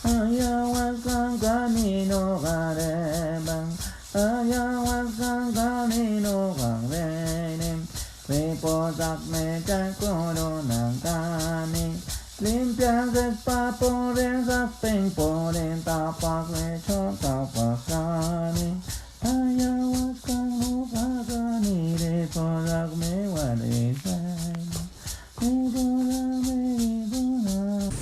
Ayahuasca camino garebang, Ayahuasca camino garenem, reposak meja corona gani, limpias el papo de zapen por el tapak lecho tapakani, Ayahuasca no gani reposak me guarisay, reposak me reposak.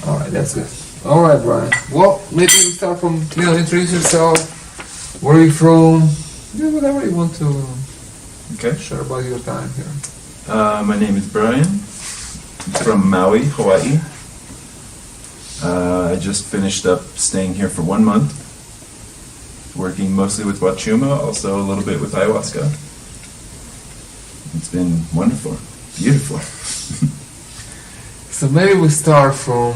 Alright, that's good. Alright, Bryan. Well, maybe we start from, introduce yourself. Where are you from? Do whatever you want to share about your time here. My name is Bryan. I'm from Maui, Hawaii. I just finished up staying here for 1 month, working mostly with Huachuma, also a little bit with Ayahuasca. It's been wonderful, beautiful. So maybe we start from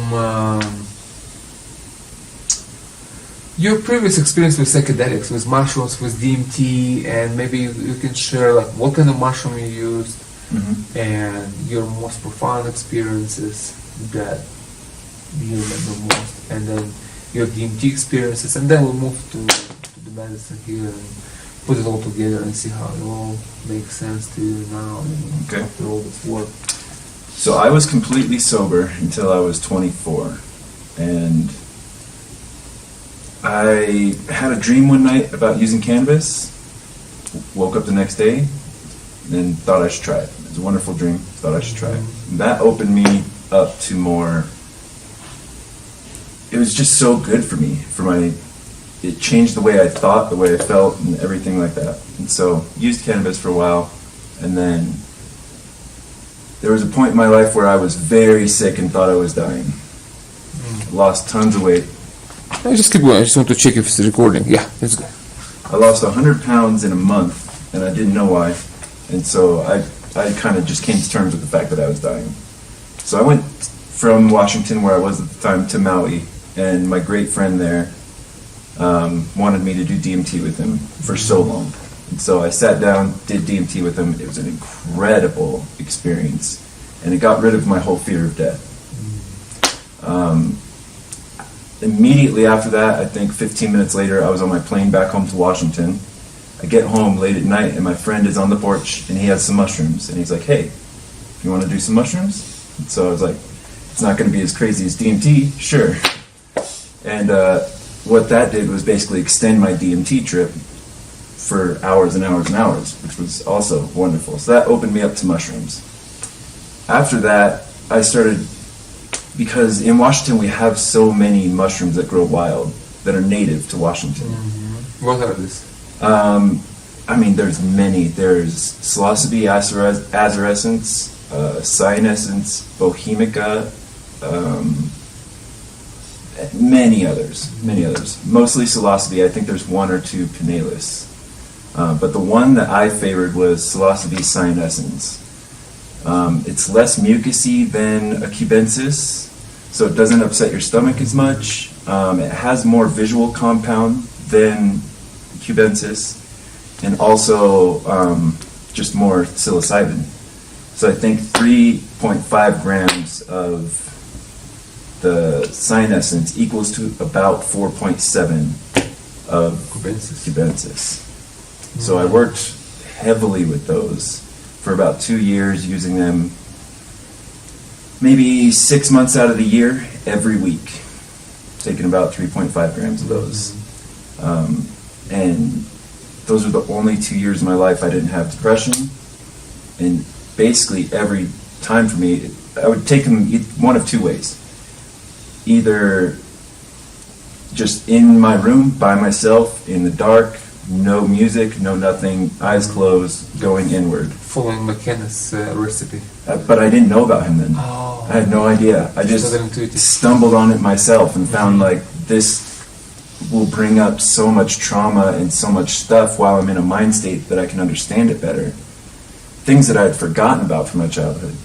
your previous experience with psychedelics, with mushrooms, with DMT, and maybe you can share like what kind of mushroom you used and your most profound experiences that you remember most, and then your DMT experiences, and then we'll move to the medicine here and put it all together and see how it all makes sense to you now after all this work. So I was completely sober until I was 24, and I had a dream one night about using cannabis, woke up the next day, and thought I should try it. It was a wonderful dream, thought I should try it. And that opened me up to more, it was just so good for me, it changed the way I thought, the way I felt, and everything like that. And so, used cannabis for a while, and then there was a point in my life where I was very sick and thought I was dying. Lost tons of weight. Just keep going. I just want to check if it's recording. Yeah, that's good. I lost 100 pounds in a month, and I didn't know why. And so I kind of just came to terms with the fact that I was dying. So I went from Washington, where I was at the time, to Maui, and my great friend there wanted me to do DMT with him for so long. And so I sat down, did DMT with him. It was an incredible experience, and it got rid of my whole fear of death. Immediately after that, I think 15 minutes later, I was on my plane back home to Washington. I get home late at night, and my friend is on the porch, and he has some mushrooms, and he's like, "Hey, you want to do some mushrooms?" And so I was like, "It's not going to be as crazy as DMT, sure." And what that did was basically extend my DMT trip for hours and hours and hours, which was also wonderful. So that opened me up to mushrooms. After that, I started, because in Washington we have so many mushrooms that grow wild that are native to Washington. What are these? I mean, there's many. There's Psilocybin azurescens, cyanescens, bohemica, many others. Mostly Psilocybin. I think there's one or two pinnalis. But the one that I favored was Psilocybin cyanescens. It's less mucusy than a cubensis, so it doesn't upset your stomach as much. It has more visual compound than cubensis, and also just more psilocybin. So I think 3.5 grams of the cyanescens equals to about 4.7 of cubensis. So I worked heavily with those for about 2 years, using them maybe 6 months out of the year, every week, taking about 3.5 grams of those. And those were the only 2 years of my life I didn't have depression. And basically every time for me, I would take them one of two ways. Either just in my room by myself in the dark, no music, no nothing, eyes closed, going inward. Following McKenna's recipe. But I didn't know about him then. Oh. I had no idea. I just stumbled on it myself and found like this will bring up so much trauma and so much stuff while I'm in a mind state that I can understand it better. Things that I had forgotten about from my childhood.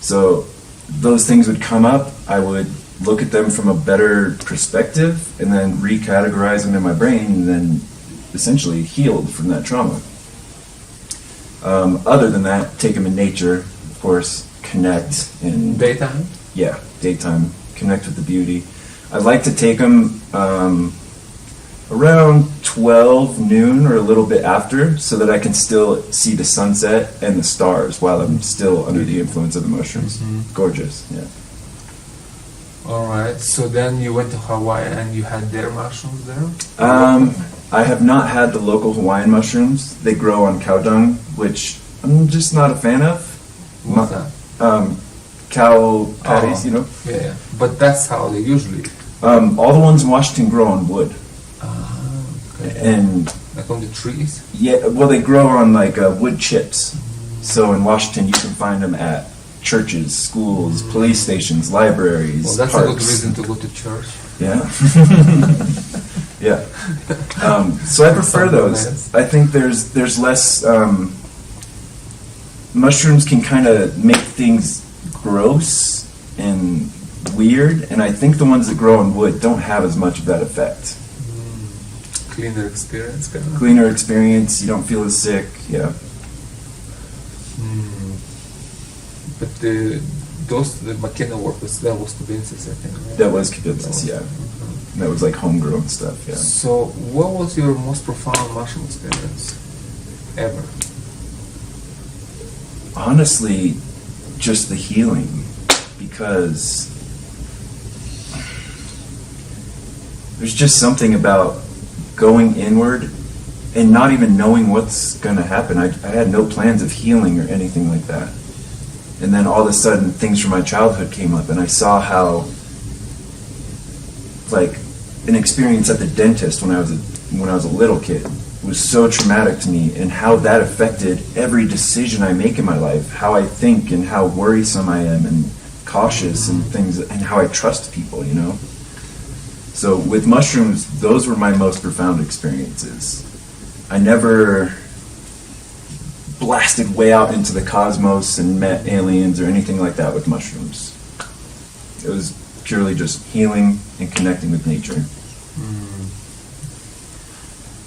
So those things would come up, I would look at them from a better perspective and then recategorize them in my brain, and then essentially healed from that trauma. Other than that, take them in nature, of course, connect in Daytime? Yeah, daytime, connect with the beauty. I like to take them around 12 noon or a little bit after, so that I can still see the sunset and the stars while I'm still under the influence of the mushrooms. Gorgeous, yeah. All right. So then you went to Hawaii and you had their mushrooms there? I have not had the local Hawaiian mushrooms. They grow on cow dung, which I'm just not a fan of. What's that? Cow patties, you know? Yeah. But that's how they usually... all the ones in Washington grow on wood. Okay. And like on the trees? yeah, well, they grow on like wood chips. So in Washington, you can find them at churches, schools, police stations, libraries, Well, that's parks. a good reason to go to church. Yeah. Yeah. So I prefer those. I think there's less. Mushrooms can kind of make things gross and weird, and I think the ones that grow on wood don't have as much of that effect. Cleaner experience, kind of. Cleaner experience. You don't feel as sick. Yeah. But the McKenna work that was Kubinsis, I think. Right? That was Kibitlis, yeah. That was like homegrown stuff, yeah. So, what was your most profound mushroom experience ever? Honestly, just the healing, because there's just something about going inward and not even knowing what's going to happen. I had no plans of healing or anything like that. And then all of a sudden, things from my childhood came up, and I saw how, like, an experience at the dentist when I was a little kid was so traumatic to me, and how that affected every decision I make in my life, how I think and how worrisome I am and cautious and things, and how I trust people, you know? So with mushrooms, those were my most profound experiences. I never blasted way out into the cosmos and met aliens or anything like that with mushrooms. It was purely just healing and connecting with nature.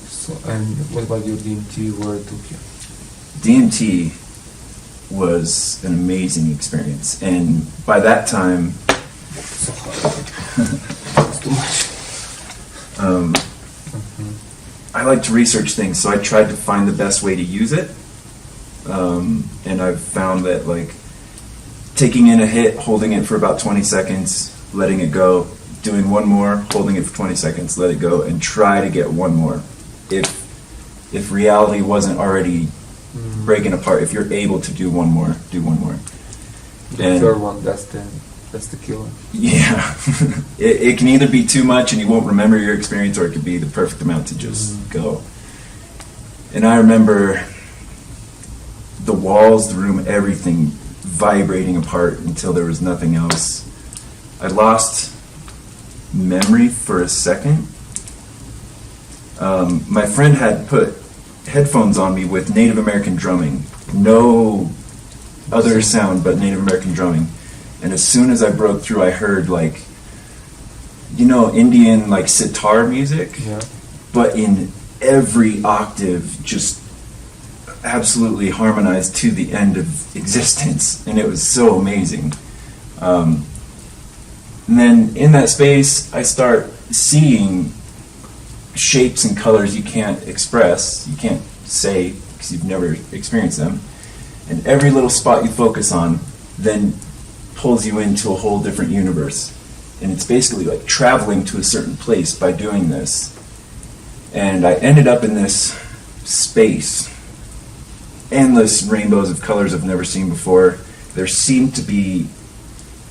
So, and what about your DMT? Where it took you? DMT was an amazing experience, and by that time, So hard. It's too much. I like to research things, so I tried to find the best way to use it. And I've found that, like, taking in a hit, holding it for about 20 seconds, letting it go, doing one more, holding it for 20 seconds, let it go, and try to get one more. If reality wasn't already breaking apart, if you're able to do one more, do one more. The third one, that's the killer. Yeah. It can either be too much and you won't remember your experience, or it could be the perfect amount to just go. And I remember the walls, the room, everything vibrating apart until there was nothing else. I lost memory for a second. My friend had put headphones on me with Native American drumming. No other sound but Native American drumming. And as soon as I broke through, I heard, like, you know, Indian, like, sitar music? Yeah. But in every octave, just absolutely harmonized to the end of existence. And it was so amazing. And then in that space, I start seeing shapes and colors you can't express, you can't say, because you've never experienced them. And every little spot you focus on then pulls you into a whole different universe. And it's basically like traveling to a certain place by doing this. And I ended up in this space. Endless rainbows of colors I've never seen before. There seemed to be,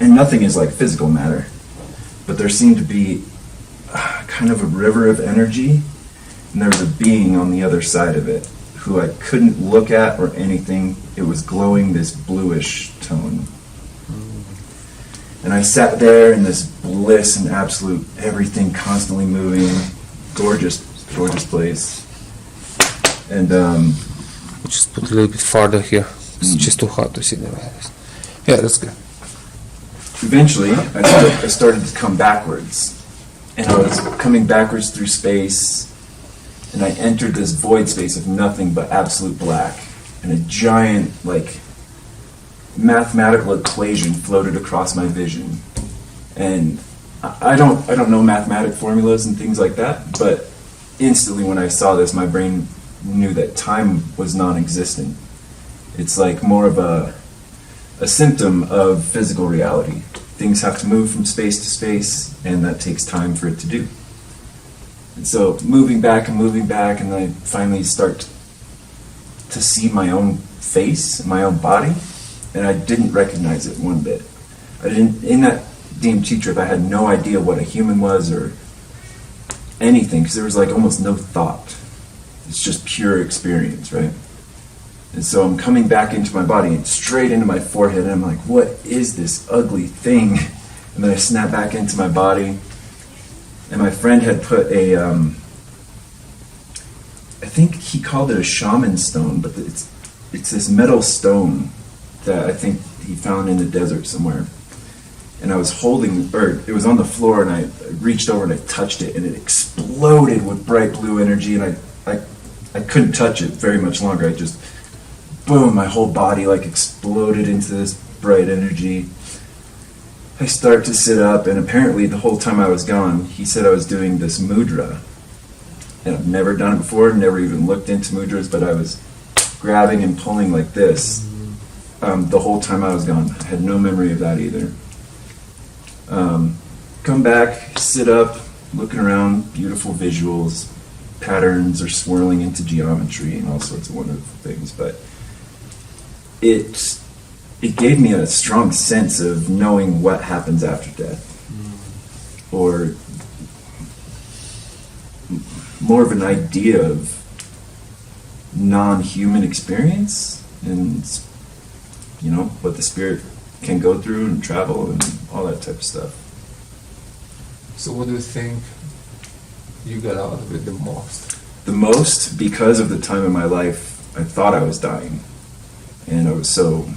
and nothing is like physical matter, but there seemed to be kind of a river of energy, and there was a being on the other side of it who I couldn't look at or anything. It was glowing this bluish tone. And I sat there in this bliss and absolute everything constantly moving, gorgeous, gorgeous place. And Just put a little bit farther here. It's just too hot to see the virus. Yeah, that's good. eventually, I started to come backwards. And I was coming backwards through space, and I entered this void space of nothing but absolute black. And a giant, like, mathematical equation floated across my vision. And I don't know mathematic formulas and things like that, but instantly when I saw this, my brain knew that time was non-existent. It's like more of a symptom of physical reality. Things have to move from space to space, and that takes time for it to do. And so moving back, and I finally start to see my own face, my own body, and I didn't recognize it one bit. In that DMT trip, I had no idea what a human was or anything, because there was like almost no thought. It's just pure experience, right? And so I'm coming back into my body and straight into my forehead, and I'm like, what is this ugly thing? And then I snap back into my body, and my friend had put a, I think he called it a shaman stone, but it's this metal stone that I think he found in the desert somewhere. And I was holding, or it was on the floor, and I reached over and I touched it, and it exploded with bright blue energy, and I couldn't touch it very much longer. I just, boom, my whole body like exploded into this bright energy. I start to sit up, and apparently the whole time I was gone, he said I was doing this mudra. And I've never done it before, never even looked into mudras, but I was grabbing and pulling like this the whole time I was gone. I had no memory of that either. Come back, sit up, looking around, beautiful visuals, patterns are swirling into geometry and all sorts of wonderful things, but it gave me a strong sense of knowing what happens after death, or more of an idea of non-human experience, and what the spirit can go through and travel and all that type of stuff. So what do you think you got out of it the most? The most, because of the time in my life, I thought I was dying. And I was so,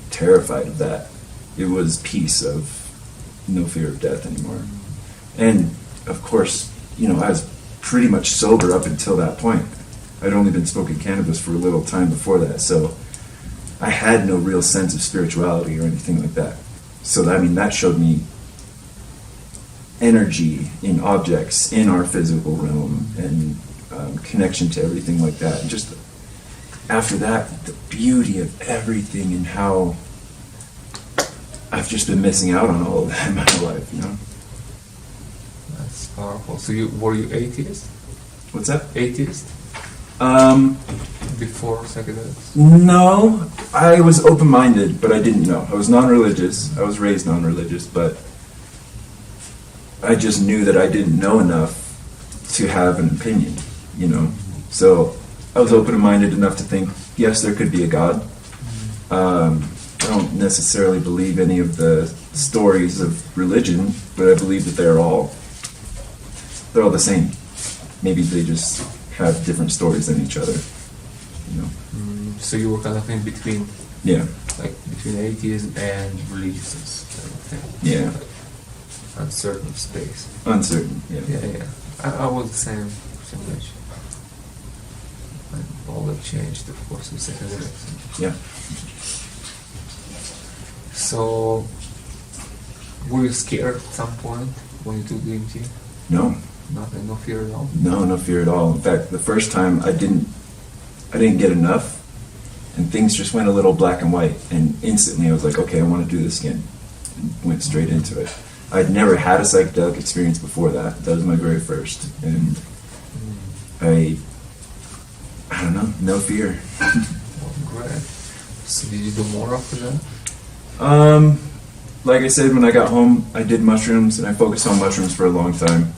terrified of that. It was peace of no fear of death anymore. And, of course, I was pretty much sober up until that point. I'd only been smoking cannabis for a little time before that, so I had no real sense of spirituality or anything like that. So, that showed me energy in objects in our physical realm and connection to everything like that. And just after that, the beauty of everything and how I've just been missing out on all of that in my life, That's powerful. So were you atheist? What's that? Atheist? Before psychedelics? No, I was open-minded, but I didn't know. I was non-religious. I was raised non-religious, but I just knew that I didn't know enough to have an opinion, So I was open-minded enough to think, yes, there could be a God. I don't necessarily believe any of the stories of religion, but I believe that they're all the same. Maybe they just have different stories than each other. So you were kind of in between. Yeah. Like between atheism and religiousness kind of thing. Yeah. Like uncertain space. Uncertain, yeah. Yeah. I was the same age. And all that changed, of course, with psychedelics. Yeah. So, were you scared at some point when you took DMT? No. Nothing, no fear at all? No fear at all. In fact, the first time I didn't get enough, and things just went a little black and white, and instantly I was like, okay, I want to do this again. And went straight into it. I'd never had a psychedelic experience before that. That was my very first. And I don't know, no fear. Great. So did you do more after that? Like I said, when I got home, I did mushrooms, and I focused on mushrooms for a long time.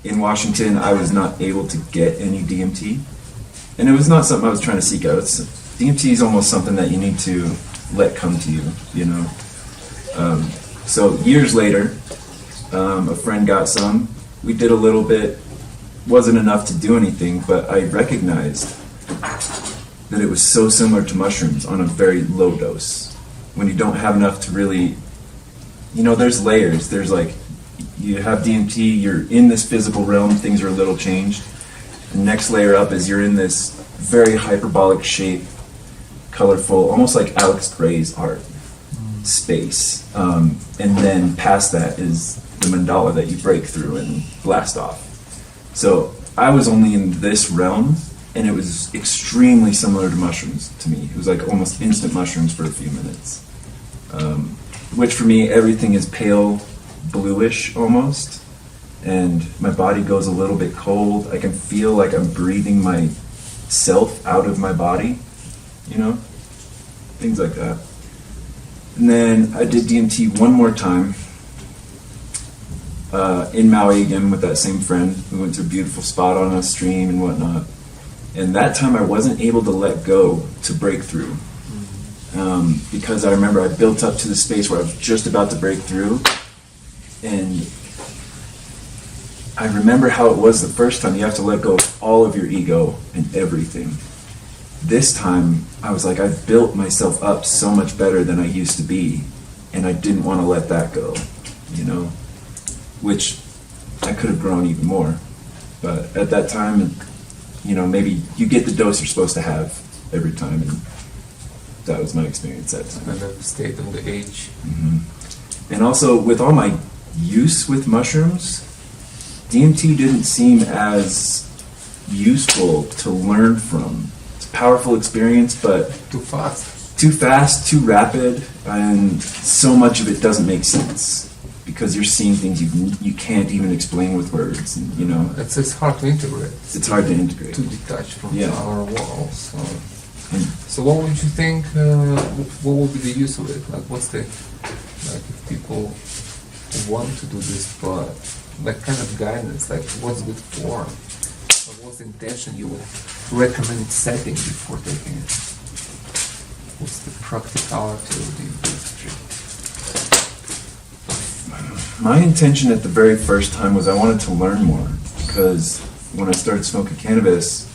In Washington, I was not able to get any DMT. And it was not something I was trying to seek out. DMT is almost something that you need to let come to you, So years later, a friend got some. We did a little bit. Wasn't enough to do anything, but I recognized that it was so similar to mushrooms on a very low dose. when you don't have enough to really, there's layers. There's like, you have DMT, you're in this physical realm, things are a little changed. The next layer up is you're in this very hyperbolic shape, colorful, almost like Alex Gray's art space. And then past that is the mandala that you break through and blast off. So I was only in this realm, and it was extremely similar to mushrooms to me. It was like almost instant mushrooms for a few minutes. Which for me, everything is pale bluish almost, and my body goes a little bit cold. I can feel like I'm breathing myself out of my body, things like that. And then I did DMT one more time in Maui again with that same friend. We went to a beautiful spot on a stream and whatnot. And that time I wasn't able to let go to break through. Because I remember I built up to the space where I was just about to break through. And I remember how it was the first time. You have to let go of all of your ego and everything. This time, I was like, I've built myself up so much better than I used to be, and I didn't want to let that go, which I could have grown even more. But at that time, maybe you get the dose you're supposed to have every time, and that was my experience that time. And the state of the age. Mm-hmm. And also, with all my use with mushrooms, DMT didn't seem as useful to learn from. It's a powerful experience, but too fast. Too fast, too rapid, and so much of it doesn't make sense because you're seeing things you can't even explain with words. And, it's hard to integrate. It's hard to integrate. To detach from Yeah. our world. So what would you think? What would be the use of it? Like, what's the if people want to do this, but like kind of guidance, like what's good for? What's the intention you would recommend setting before taking it? What's the practicality of the industry? My intention at the very first time was I wanted to learn more, because when I started smoking cannabis,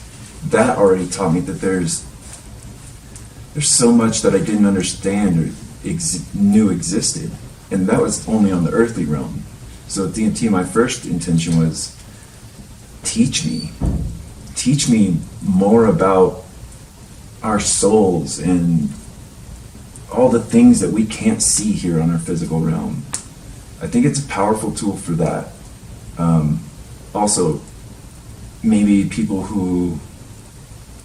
that already taught me that there's so much that I didn't understand or knew existed, and that was only on the earthly realm. So at DMT, my first intention was teach me more about our souls and all the things that we can't see here on our physical realm. I think it's a powerful tool for that. Also, maybe people who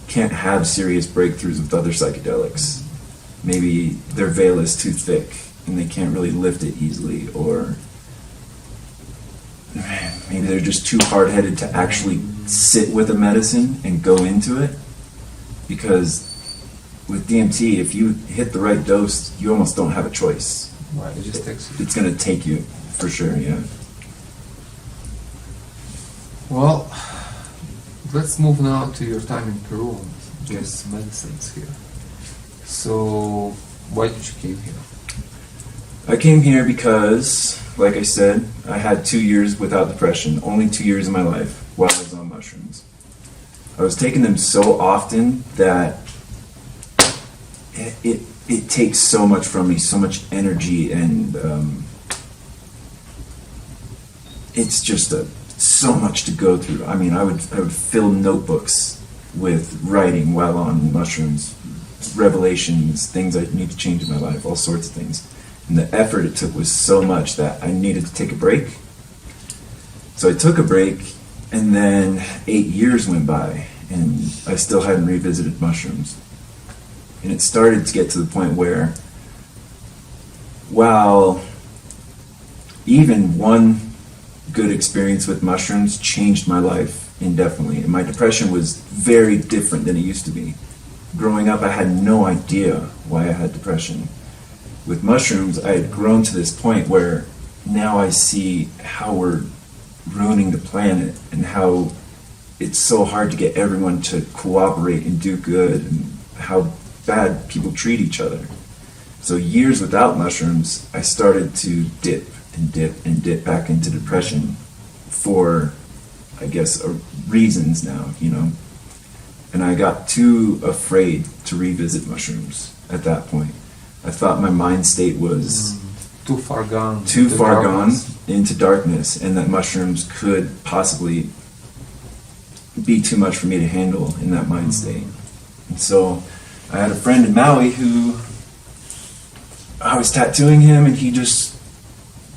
can't have serious breakthroughs with other psychedelics. Maybe their veil is too thick and they can't really lift it easily, or maybe they're just too hard-headed to actually sit with a medicine and go into it. Because with DMT, if you hit the right dose, you almost don't have a choice. Right, it just takes you. It's going to take you, for sure, yeah. Well, let's move now to your time in Peru and those medicines here. So, why did you came here? I came here because, like I said, I had 2 years without depression, only 2 years of my life while I was on mushrooms. I was taking them so often that it takes so much from me, so much energy, and it's just so much to go through. I mean, I would fill notebooks with writing while on mushrooms, revelations, things I need to change in my life, all sorts of things. And the effort it took was so much that I needed to take a break. So I took a break, and then 8 years went by, and I still hadn't revisited mushrooms. And it started to get to the point where, while even one good experience with mushrooms changed my life indefinitely, and my depression was very different than it used to be. Growing up, I had no idea why I had depression. With mushrooms, I had grown to this point where now I see how we're ruining the planet and how it's so hard to get everyone to cooperate and do good, and how bad people treat each other. So years without mushrooms, I started to dip and dip and dip back into depression for, I guess, reasons now, And I got too afraid to revisit mushrooms at that point. I thought my mind state was too far gone. Too far darkness. gone into darkness, and that mushrooms could possibly be too much for me to handle in that mind state. And so I had a friend in Maui who I was tattooing him, and he just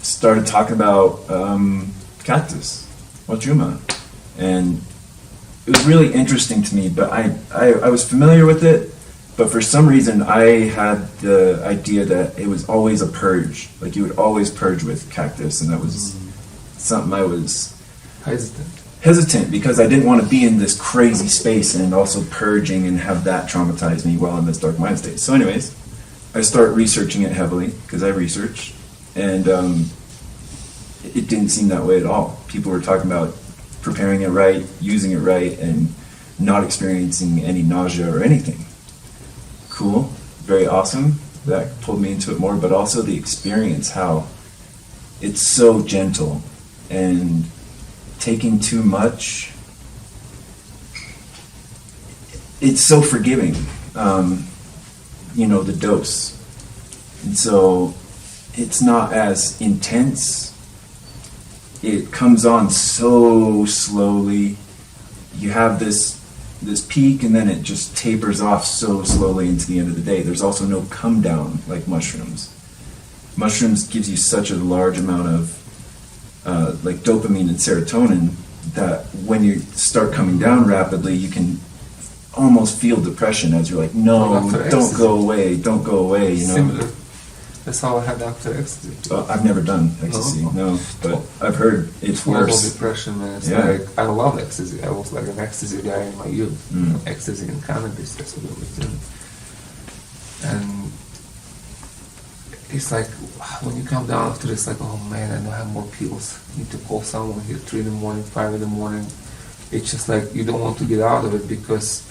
started talking about Cactus, Huachuma. And it was really interesting to me, but I was familiar with it, but for some reason I had the idea that it was always a purge. Like you would always purge with Cactus, and that was something I was hesitant because I didn't want to be in this crazy space and also purging and have that traumatize me while in this dark mind state. So anyways, I start researching it heavily because I researched, and it didn't seem that way at all. People were talking about preparing it right, using it right, and not experiencing any nausea or anything. Cool, very awesome. That pulled me into it more, but also the experience, how it's so gentle, and taking too much, it's so forgiving, the dose. And so it's not as intense. It comes on so slowly. You have this peak, and then it just tapers off so slowly into the end of the day. There's also no come down like mushrooms. Mushrooms gives you such a large amount of like dopamine and serotonin that when you start coming down rapidly, you can almost feel depression as you're like, no, don't go away, Similar. That's how I had after ecstasy. I've never done ecstasy, no, but I've heard it's worse. Depression, man. It's like, I love ecstasy. I was like an ecstasy guy in my youth. Ecstasy and cannabis, that's what I was doing. And it's like, when you come down after this, like, oh man, I don't have more pills. I need to call someone here 3 in the morning, 5 in the morning. It's just like, you don't want to get out of it because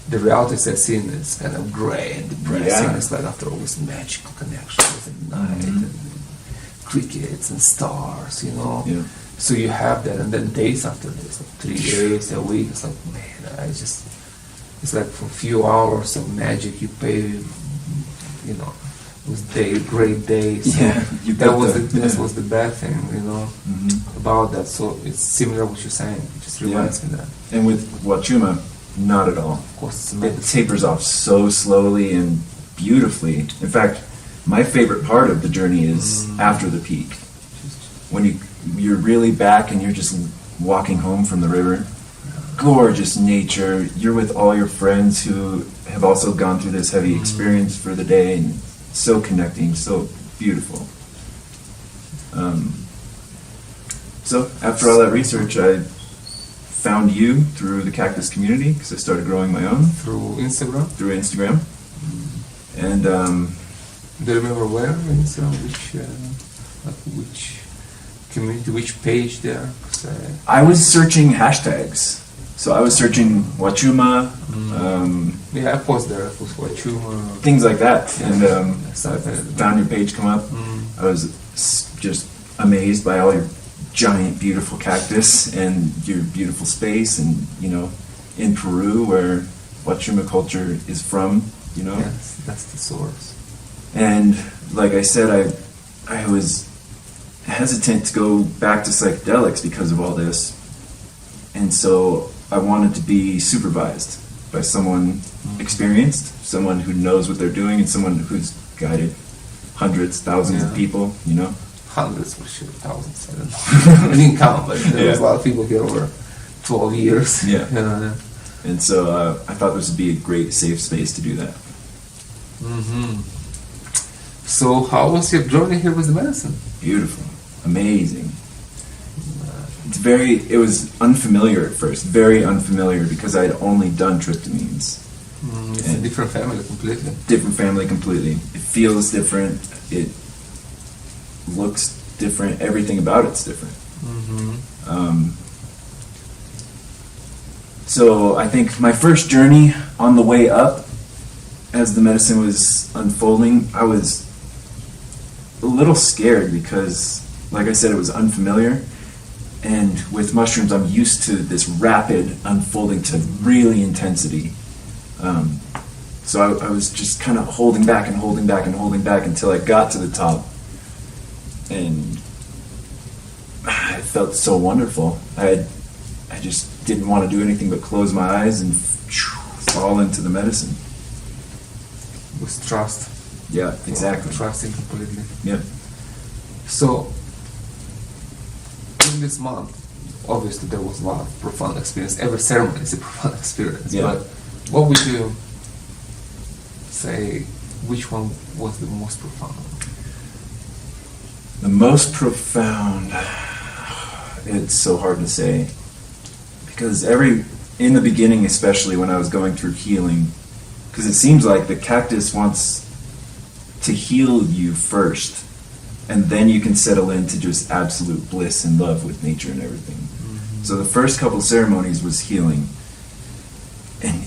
the reality sets in. It's kind of gray and depressing. It's like after all this magical connection with the night and crickets and stars, Yeah. So you have that, and then days after this, like 3 days, a week, it's like, man, it's like for a few hours of magic you pay, with great days. So that was the bad thing, about that. So it's similar to what you're saying. It just reminds me of that. And with Huachuma, not at all. Of course, it tapers off so slowly and beautifully. In fact, my favorite part of the journey is after the peak, when you're really back and you're just walking home from the river. Gorgeous nature. You're with all your friends who have also gone through this heavy experience for the day, and so connecting, so beautiful. So after all that research, I found you through the Cactus community because I started growing my own. Through Instagram. And do you remember where on Instagram? Which community, which page there? I was searching hashtags. So I was searching Huachuma. I post there. I post Huachuma. Things like that. Yeah. And found your page come up. I was just amazed by all your giant, beautiful cactus and your beautiful space. And, in Peru, where Huachuma culture is from, Yes, that's the source. And like I said, I was hesitant to go back to psychedelics because of all this. And so I wanted to be supervised by someone experienced, someone who knows what they're doing, and someone who's guided hundreds, thousands of people, Hundreds for sure, thousands. I don't know. I didn't count, but there was a lot of people here over 12 years. Yeah. And so I thought this would be a great, safe space to do that. So how was your journey here with the medicine? Beautiful. Amazing. It was unfamiliar at first, very unfamiliar, because I had only done tryptamines. It's a different family completely. Different family completely. It feels different. It looks different. Everything about it's different. So I think my first journey on the way up, as the medicine was unfolding, I was a little scared because, like I said, it was unfamiliar. And with mushrooms, I'm used to this rapid unfolding to really intensity. So I was just kind of holding back and holding back and holding back until I got to the top. And it felt so wonderful. I just didn't want to do anything but close my eyes and fall into the medicine. With trust. Yeah, exactly. Trusting completely. Yeah. So, in this month, obviously there was a lot of profound experience. Every ceremony is a profound experience. Yeah. But what would you say, which one was the most profound? The most profound, it's so hard to say. Because in the beginning, especially when I was going through healing, because it seems like the cactus wants to heal you first, and then you can settle into just absolute bliss and love with nature and everything. Mm-hmm. So the first couple ceremonies was healing, and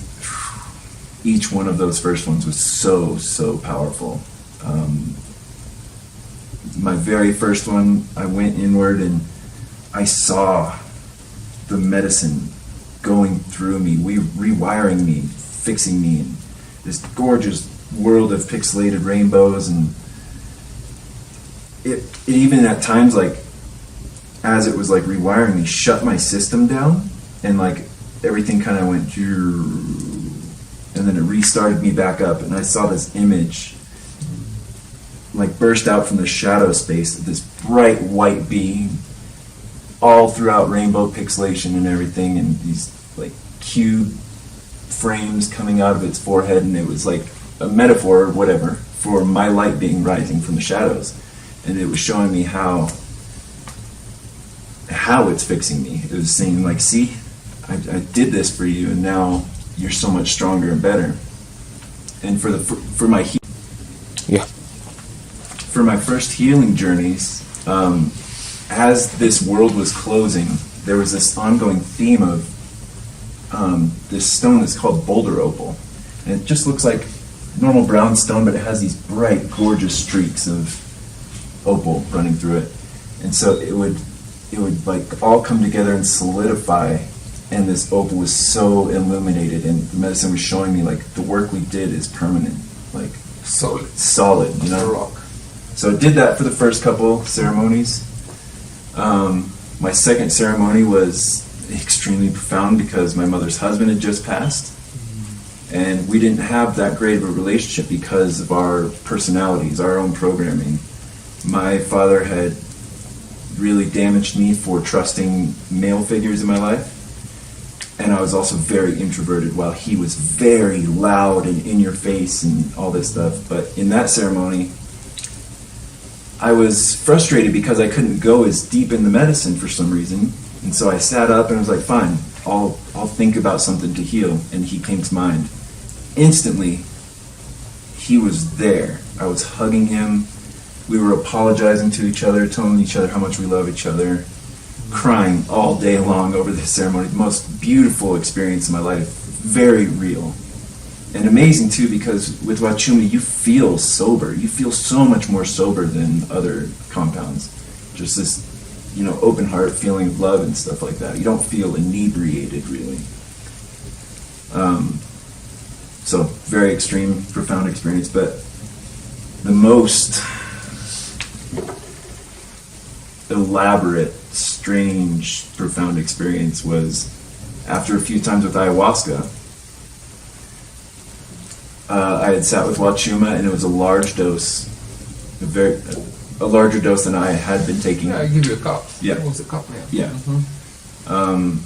each one of those first ones was so powerful. My very first one, I went inward and I saw the medicine going through me, rewiring me, fixing me, and this gorgeous world of pixelated rainbows. And it even at times, like, as it was like rewiring me, shut my system down, and like everything kind of went, and then it restarted me back up, and I saw this image like burst out from the shadow space, this bright white being, all throughout rainbow pixelation and everything, and these like cube frames coming out of its forehead, and it was like a metaphor or whatever for my light being rising from the shadows, and it was showing me how it's fixing me. It was saying like, see, I did this for you, and now you're so much stronger and better. And for my for my first healing journeys, as this world was closing, there was this ongoing theme of this stone that's called boulder opal, and it just looks like normal brown stone, but it has these bright, gorgeous streaks of opal running through it, and so it would like all come together and solidify, and this opal was so illuminated, and the medicine was showing me like the work we did is permanent, like solid, you know. Rock. So I did that for the first couple ceremonies. My second ceremony was extremely profound because my mother's husband had just passed, and we didn't have that great of a relationship because of our personalities, our own programming. My father had really damaged me for trusting male figures in my life, and I was also very introverted while he was very loud and in your face and all this stuff. But in that ceremony, I was frustrated because I couldn't go as deep in the medicine for some reason, and so I sat up and I was like, fine, I'll think about something to heal, and he came to mind. Instantly, he was there. I was hugging him. We were apologizing to each other, telling each other how much we love each other, crying all day long over this ceremony. The most beautiful experience in my life, very real. And amazing too, because with Huachuma you feel sober. You feel so much more sober than other compounds. Just this, open heart feeling of love and stuff like that. You don't feel inebriated really. So very extreme, profound experience. But the most elaborate, strange, profound experience was after a few times with ayahuasca. I had sat with Huachuma, and it was a large dose, a larger dose than I had been taking. Yeah, I give you a cup. Yeah. It was a cup, yeah. Yeah. Mm-hmm.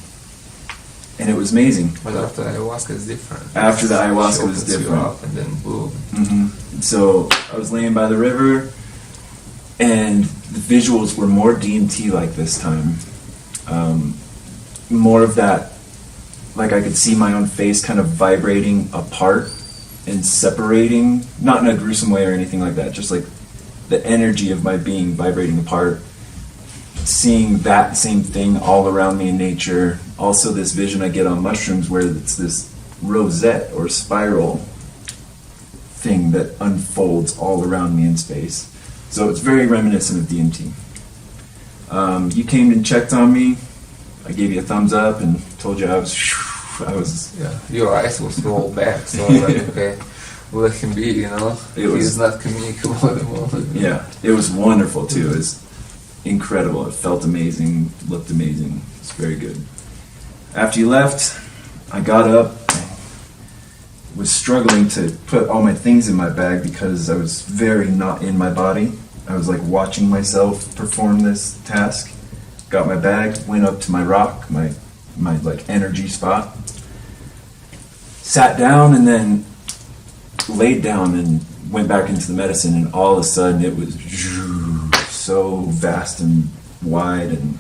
And it was amazing. But after ayahuasca is different. After the ayahuasca was different. Up and then boom. Mm-hmm. So I was laying by the river, and the visuals were more DMT-like this time. More of that, like I could see my own face kind of vibrating apart and separating, not in a gruesome way or anything like that, just like the energy of my being vibrating apart, seeing that same thing all around me in nature. Also this vision I get on mushrooms where it's this rosette or spiral thing that unfolds all around me in space. So it's very reminiscent of DMT. You came and checked on me. I gave you a thumbs up and told you I was Yeah, your eyes was rolled back, so I was like, okay. let him be, you know. He's not communicable at the moment. Yeah, it was wonderful too. It was incredible. It felt amazing, looked amazing. It's very good. After you left, I got up, was struggling to put all my things in my bag because I was very not in my body. I was like watching myself perform this task. Got my bag, went up to my rock, my like energy spot, sat down, and then laid down and went back into the medicine, and all of a sudden it was so vast and wide, and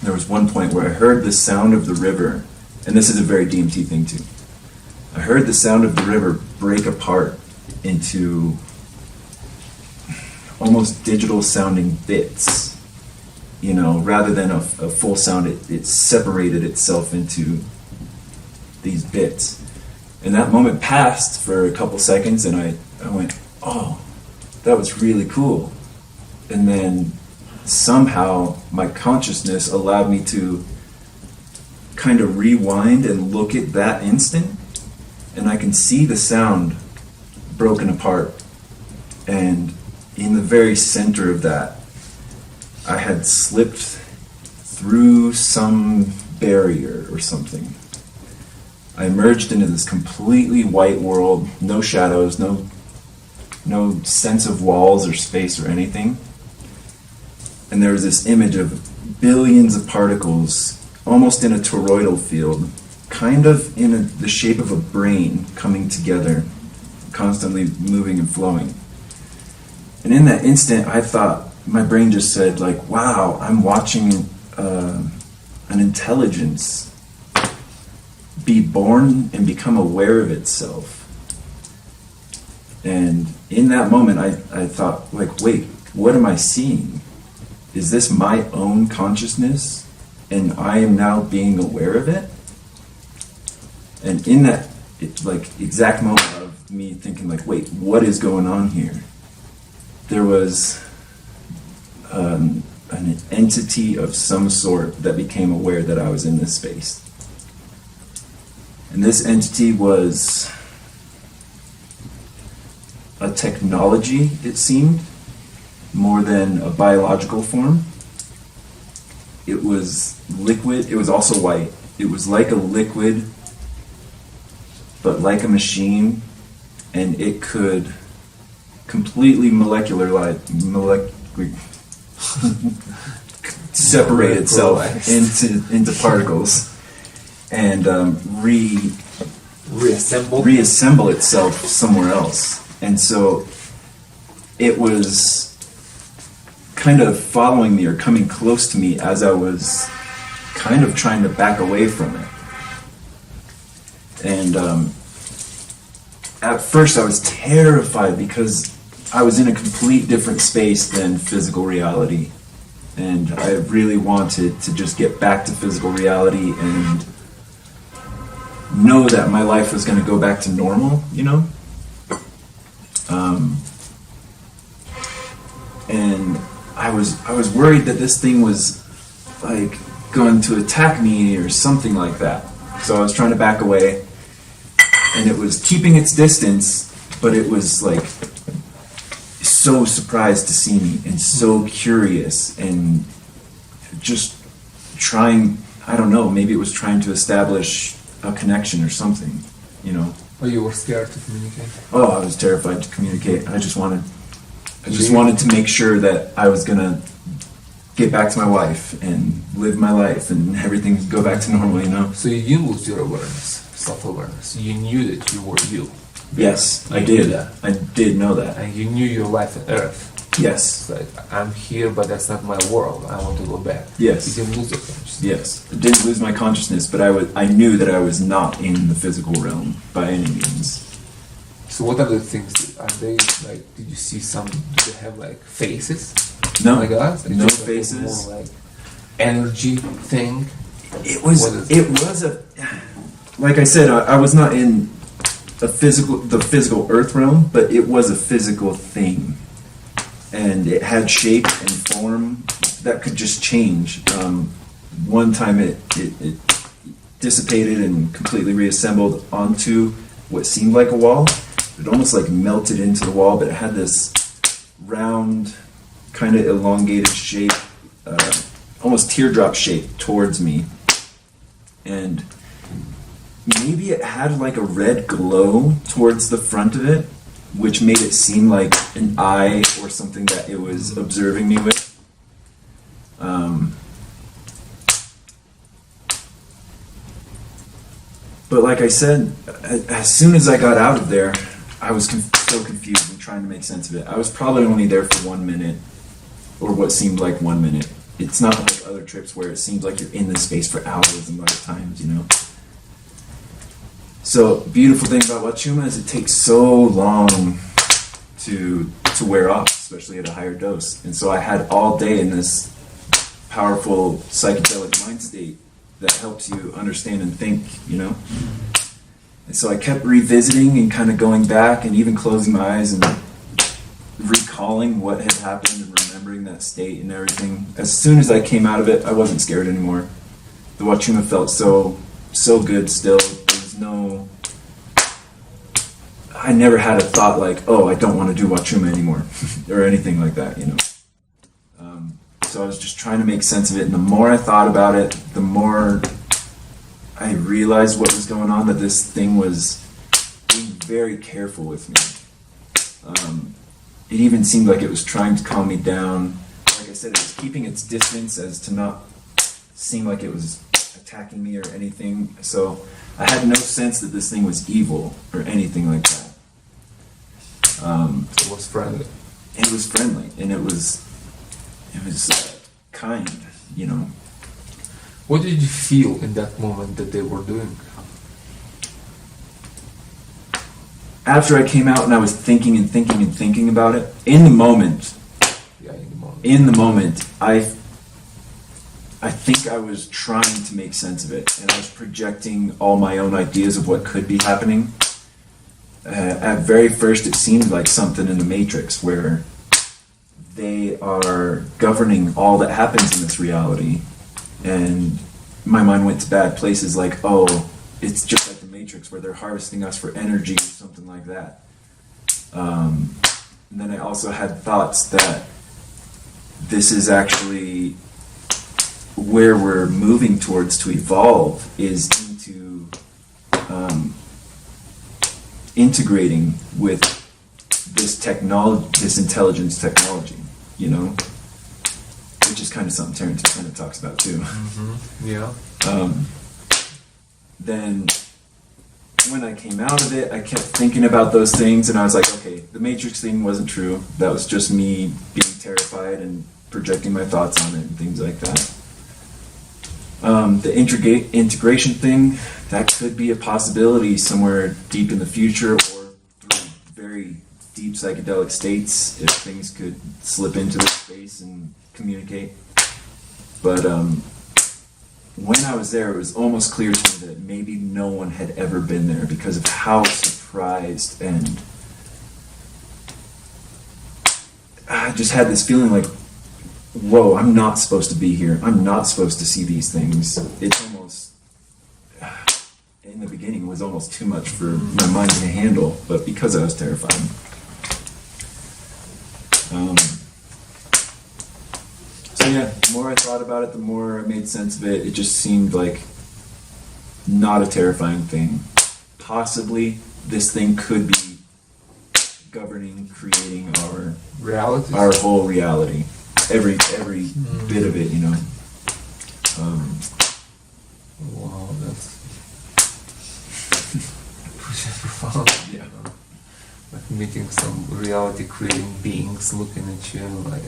there was one point where I heard the sound of the river, and this is a very DMT thing too. I heard the sound of the river break apart into almost digital sounding bits, you know, rather than a full sound. It separated itself into these bits. And that moment passed for a couple seconds, and I went, oh, that was really cool. And then somehow my consciousness allowed me to kind of rewind and look at that instant, and I can see the sound broken apart. And in the very center of that, I had slipped through some barrier or something. I emerged into this completely white world, no shadows, no sense of walls or space or anything. And there was this image of billions of particles, almost in a toroidal field, kind of in the shape of a brain coming together, constantly moving and flowing. And in that instant, I thought, my brain just said, like, wow, I'm watching an intelligence be born and become aware of itself. And in that moment, I thought, like, wait, what am I seeing? Is this my own consciousness, and I am now being aware of it? And in that exact moment of me thinking, like, wait, what is going on here? There was an entity of some sort that became aware that I was in this space. And this entity was a technology, it seemed, more than a biological form. It was liquid. It was also white. It was like a liquid, but like a machine, and it could completely separate itself into particles and reassemble itself somewhere else. And so it was kind of following me or coming close to me as I was kind of trying to back away from it. And at first I was terrified because I was in a complete different space than physical reality. And I really wanted to just get back to physical reality and know that my life was going to go back to normal, you know? And I was worried that this thing was like going to attack me or something like that. So I was trying to back away, and it was keeping its distance, but it was like so surprised to see me and so curious and just trying, I don't know, maybe it was trying to establish a connection or something, you know. Oh, you were scared to communicate? Oh, I was terrified to communicate. I just wanted to make sure that I was gonna get back to my wife and live my life and everything would go back to normal, you know. So you didn't lose your awareness, self-awareness. You knew that you were you. Yes, I did. I did know that. And you knew your life on Earth. Yes. It's like, I'm here, but that's not my world. I want to go back. Yes. You didn't lose your consciousness. Yes. I didn't lose my consciousness, but I knew that I was not in the physical realm by any means. So what are the things? Are they like? Did you see some? Do they have like faces? No. Like us? No just faces. More like energy thing. It was a. Like I said, I was not in the physical earth realm, but it was a physical thing, and it had shape and form that could just change. One time it dissipated and completely reassembled onto what seemed like a wall, it almost like melted into the wall, but it had this round, kind of elongated shape, almost teardrop shape towards me. And maybe it had like a red glow towards the front of it, which made it seem like an eye or something that it was observing me with. But like I said, as soon as I got out of there, I was so confused and trying to make sense of it. I was probably only there for 1 minute, or what seemed like 1 minute. It's not like other trips where it seems like you're in the space for hours and other times, you know? So, beautiful thing about Huachuma is it takes so long to wear off, especially at a higher dose. And so I had all day in this powerful psychedelic mind state that helps you understand and think, you know? And so I kept revisiting and kind of going back and even closing my eyes and recalling what had happened and remembering that state and everything. As soon as I came out of it, I wasn't scared anymore. The Huachuma felt so good still. There was no... I never had a thought like, oh, I don't want to do Huachuma anymore, or anything like that, you know. So I was just trying to make sense of it, and the more I thought about it, the more I realized what was going on, that this thing was being very careful with me. It even seemed like it was trying to calm me down. Like I said, it was keeping its distance as to not seem like it was attacking me or anything. So I had no sense that this thing was evil or anything like that. It was friendly. It was friendly, and it was kind, you know. What did you feel in that moment that they were doing? After I came out and I was thinking and thinking and thinking about it, in the moment, I think I was trying to make sense of it, and I was projecting all my own ideas of what could be happening. At very first, it seemed like something in the Matrix where they are governing all that happens in this reality, and my mind went to bad places like, oh, it's just like the Matrix where they're harvesting us for energy or something like that. And then I also had thoughts that this is actually where we're moving towards to evolve, is into integrating with this technology, this intelligence technology, you know, which is kind of something Terrence kind of talks about too. Mm-hmm. Yeah. Then when I came out of it, I kept thinking about those things, and I was like, okay, the Matrix thing wasn't true. That was just me being terrified and projecting my thoughts on it and things like that. The integration thing, that could be a possibility somewhere deep in the future, or through very deep psychedelic states, if things could slip into this space and communicate. But when I was there, it was almost clear to me that maybe no one had ever been there, because of how surprised, and I just had this feeling like, whoa, I'm not supposed to be here. I'm not supposed to see these things. It's almost, in the beginning, it was almost too much for my mind to handle, but because I was terrified. So yeah, the more I thought about it, the more I made sense of it. It just seemed like not a terrifying thing. Possibly this thing could be governing, creating our reality, our whole reality. Every bit of it, you know. Wow, that's pretty profound. Yeah. Like meeting some reality-creating beings looking at you, like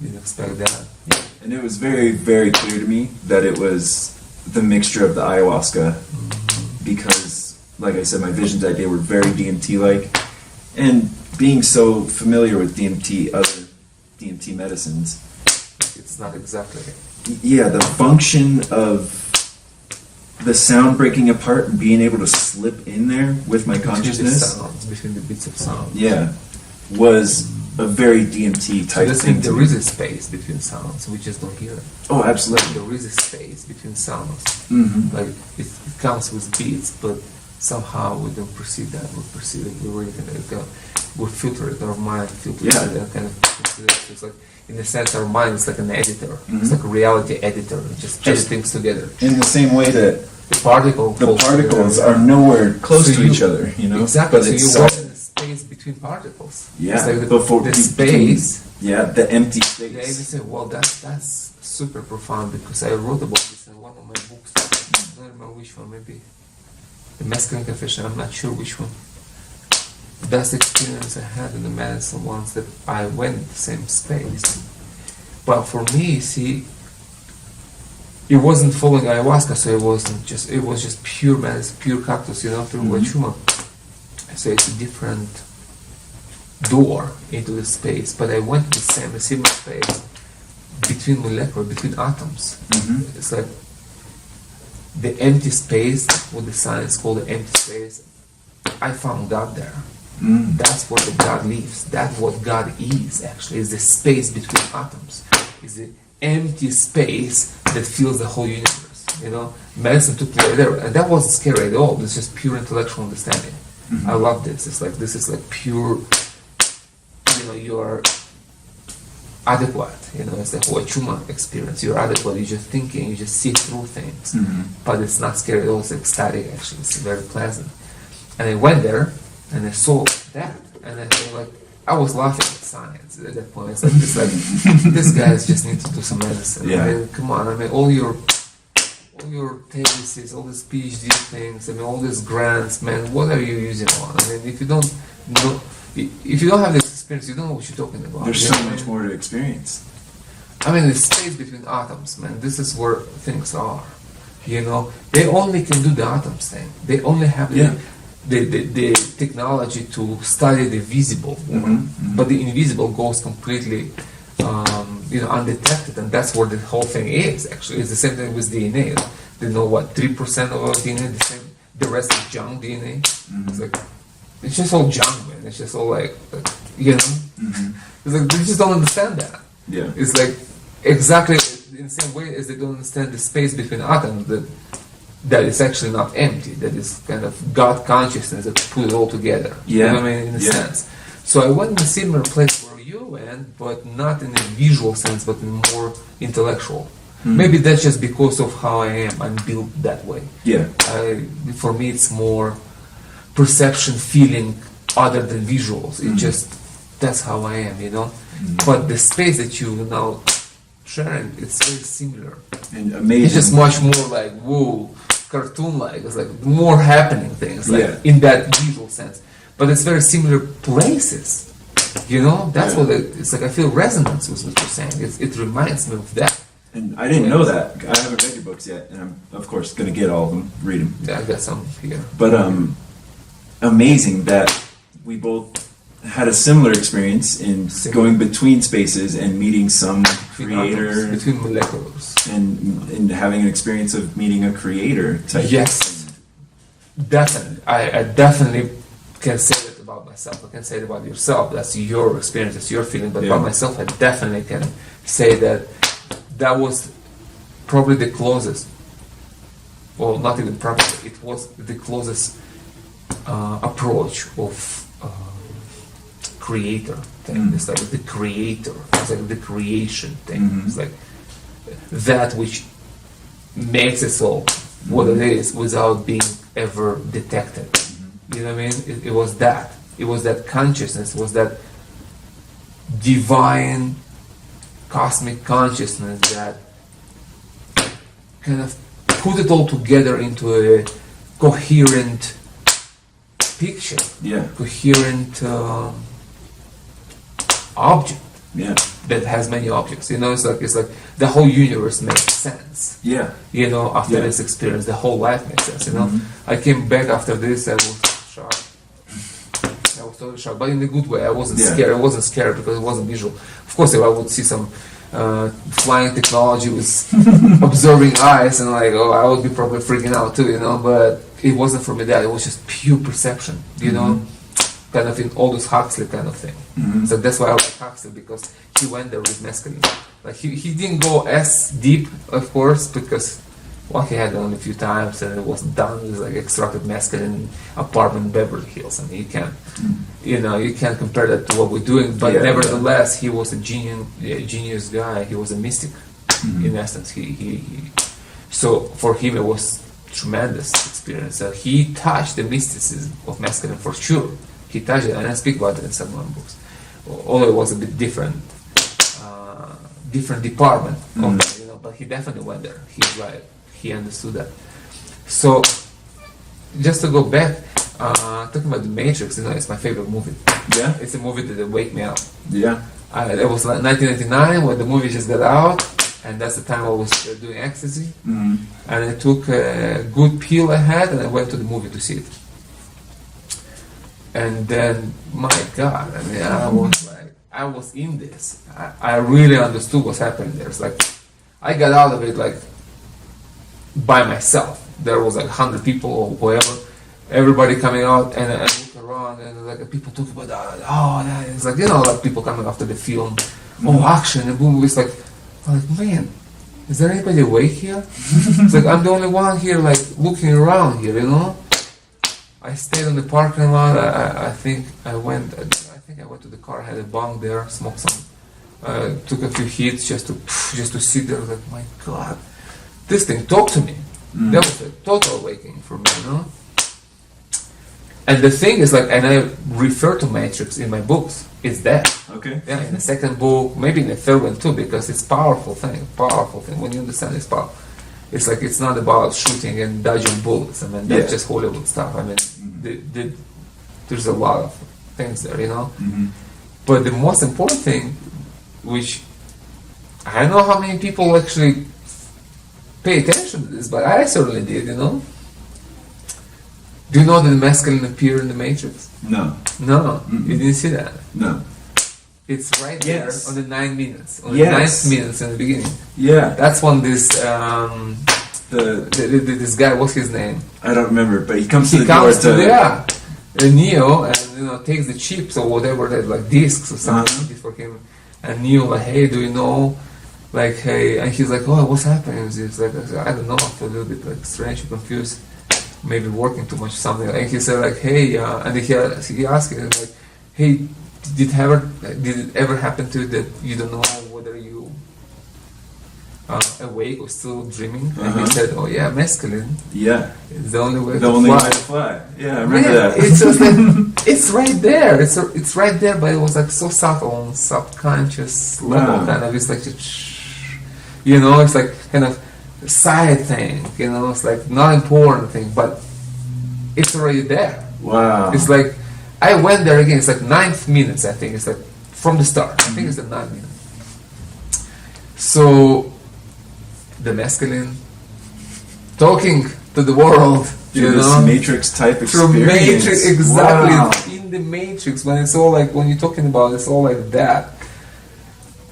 didn't expect that. Yeah. And it was very, very clear to me that it was the mixture of the ayahuasca, because, like I said, my visions that day were very DMT-like, and being so familiar with DMT, other DMT medicines, it's not exactly. Yeah, the function of the sound breaking apart and being able to slip in there with my consciousness, between the bits of sound, yeah, was a very DMT type thing. There is a space between sounds, we just don't hear it. Oh, absolutely. There is a space between sounds. Mm-hmm. Like it comes with beats, but somehow we don't perceive that. We perceive it. We really we filter it. Our mind filters it. And kind of it's like, in a sense, our mind is like an editor. It's like a reality editor. It just edits things together. In the same way that the particles are nowhere close to each other, you know. Exactly. But so it's you walk in the space between particles. Yeah. It's like the space. The empty space. Yeah, you say, well, that's super profound, because I wrote about this in one of my books. I don't remember which one. Maybe The Masculine Confession. I'm not sure which one. That's the experience I had in the medicine once, that I went in the same space. But for me, see, it wasn't following ayahuasca, so it was just pure medicine, pure cactus, through Huachuma. So it's a different door into the space, but I went to the similar space between molecular, between atoms. It's like the empty space, what the science called the empty space. I found God there. That's where the God lives. That's what God is, actually, is the space between atoms. Is the empty space that fills the whole universe. Medicine took me there, and that wasn't scary at all. It's just pure intellectual understanding. I love this. This is like pure. You are adequate. It's the Huachuma experience. You're adequate. You're just thinking. You just see through things. But it's not scary at all. It's ecstatic. Actually, it's very pleasant. And I went there, and I saw that, and I felt like I was laughing at science at that point. It's like this guys just need to do some medicine. Yeah. I mean, come on. I mean, all your theses, all these PhD things. I mean, all these grants, man. What are you using on? I mean, if you don't know, if you don't have this experience, you don't know what you're talking about. There's so much more to experience. I mean, the space between atoms, man. This is where things are. They only can do the atoms thing. They only have the technology to study the visible, but the invisible goes completely, undetected, and that's where the whole thing is. Actually, it's the same thing with DNA. They know what 3% of our DNA. The rest is junk DNA. It's just all junk, man. It's just all like It's like they just don't understand that. Yeah. It's like exactly in the same way as they don't understand the space between atoms. That is actually not empty, that is kind of God consciousness that put it all together. Yeah. You know what I mean? In a sense. So I went in a similar place where you went, but not in a visual sense, but in more intellectual. Maybe that's just because of how I am. I'm built that way. Yeah. For me, it's more perception, feeling, other than visuals. It just, that's how I am, But the space that you now sharing, it's very similar. And amazing. It's just much more like, whoa, cartoon-like. It's like more happening things, in that visual sense. But it's very similar places. That's what it's like. I feel resonance with what you're saying. It reminds me of that. And I didn't know that. I haven't read your books yet, and I'm of course going to get all of them, read them. Yeah, I got some here. But amazing that we both had a similar experience in going between spaces and meeting some creator, between moleculars, and having an experience of meeting a creator type. Yes, definitely. I definitely can say that about myself. I can say it about yourself. That's your experience. That's your feeling. But about myself, I definitely can say that was probably the closest. Well, not even probably. It was the closest approach of creator thing. It's like the creator. It's like the creation thing. It's like that which makes it all what it is without being ever detected. You know what I mean? It was that. It was that consciousness. It was that divine cosmic consciousness that kind of put it all together into a coherent picture. Yeah. Coherent object. Yeah. That has many objects. It's like the whole universe makes sense. Yeah. After this experience, the whole life makes sense. I came back after this. I was shocked. I was totally shocked, but in a good way. I wasn't scared. I wasn't scared because it wasn't visual. Of course, if I would see some flying technology with observing eyes, and I would be probably freaking out too. But it wasn't for me that. It was just pure perception. Kind of in Aldous Huxley kind of thing. So that's why I like Huxley, because he went there with mescaline. Like he didn't go as deep, of course, because Well, he had it only a few times, and it wasn't done. It was like extracted mescaline apartment in Beverly Hills. I mean, you can't compare that to what we're doing. But nevertheless, he was a genius guy. He was a mystic, in essence. So for him, it was tremendous experience. He touched the mysticism of mescaline for sure. He touched it, and I speak about it in some of my books. Although it was a bit different department of that, but he definitely went there. He's right. He understood that. So, just to go back, talking about The Matrix, it's my favorite movie. Yeah? It's a movie that wake me up. Yeah. It was like 1999 when the movie just got out, and that's the time I was doing ecstasy. And I took a good pill I had, and I went to the movie to see it. And then, my God, I mean, I was in this. I really understood what's happening there. It's like, I got out of it like by myself. There was like 100 people or whoever, everybody coming out, and I look around and like people talking about it's like like people coming after the film, action and boom. It's like, I'm like, man, is there anybody awake here? It's like I'm the only one here like looking around here, I stayed in the parking lot. I think I went to the car, had a bong there, smoked some, took a few hits just to sit there. Like, my God, this thing talked to me. That was a total awakening for me, And the thing is, like, and I refer to Matrix in my books. It's there. Okay. Yeah, in the second book, maybe in the third one too, because it's powerful thing. When you understand it's powerful. It's like it's not about shooting and dodging bullets. I mean, that's just Hollywood stuff. I mean, there's a lot of things there, But the most important thing, which I don't know how many people actually pay attention to this, but I certainly did, Do you know that the mescaline appeared in the Matrix? No. No, you didn't see that. No. It's right there on the 9 minutes. On the 9th minutes in the beginning. Yeah. That's when this this guy, what's his name? I don't remember, but he comes to the door Neo, and takes the chips or whatever, like discs or something for him. And Neo like, hey, do you know? Like, hey, and he's like, oh, what's happening? He's like, I don't know, I feel a little bit like strange and confused, maybe working too much or something. And he said like, hey, and he asked him like, hey, did it ever happen to you that you don't know whether you awake or still dreaming? And he said, oh yeah, mescaline. Yeah. It's the only way to fly. Yeah, I remember that. It's just like, it's right there. It's right there, but it was like so subtle on subconscious level, kind of. It's like, it's like kind of side thing, it's like not important thing, but it's already there. Wow. It's like, I went there again, it's like 9th minutes, I think, it's like from the start. I think it's the 9th minute. So, the mescaline talking to the world, this Matrix type experience. Through Matrix, exactly. Wow. In the Matrix, when it's all like, when you're talking about it, it's all like that.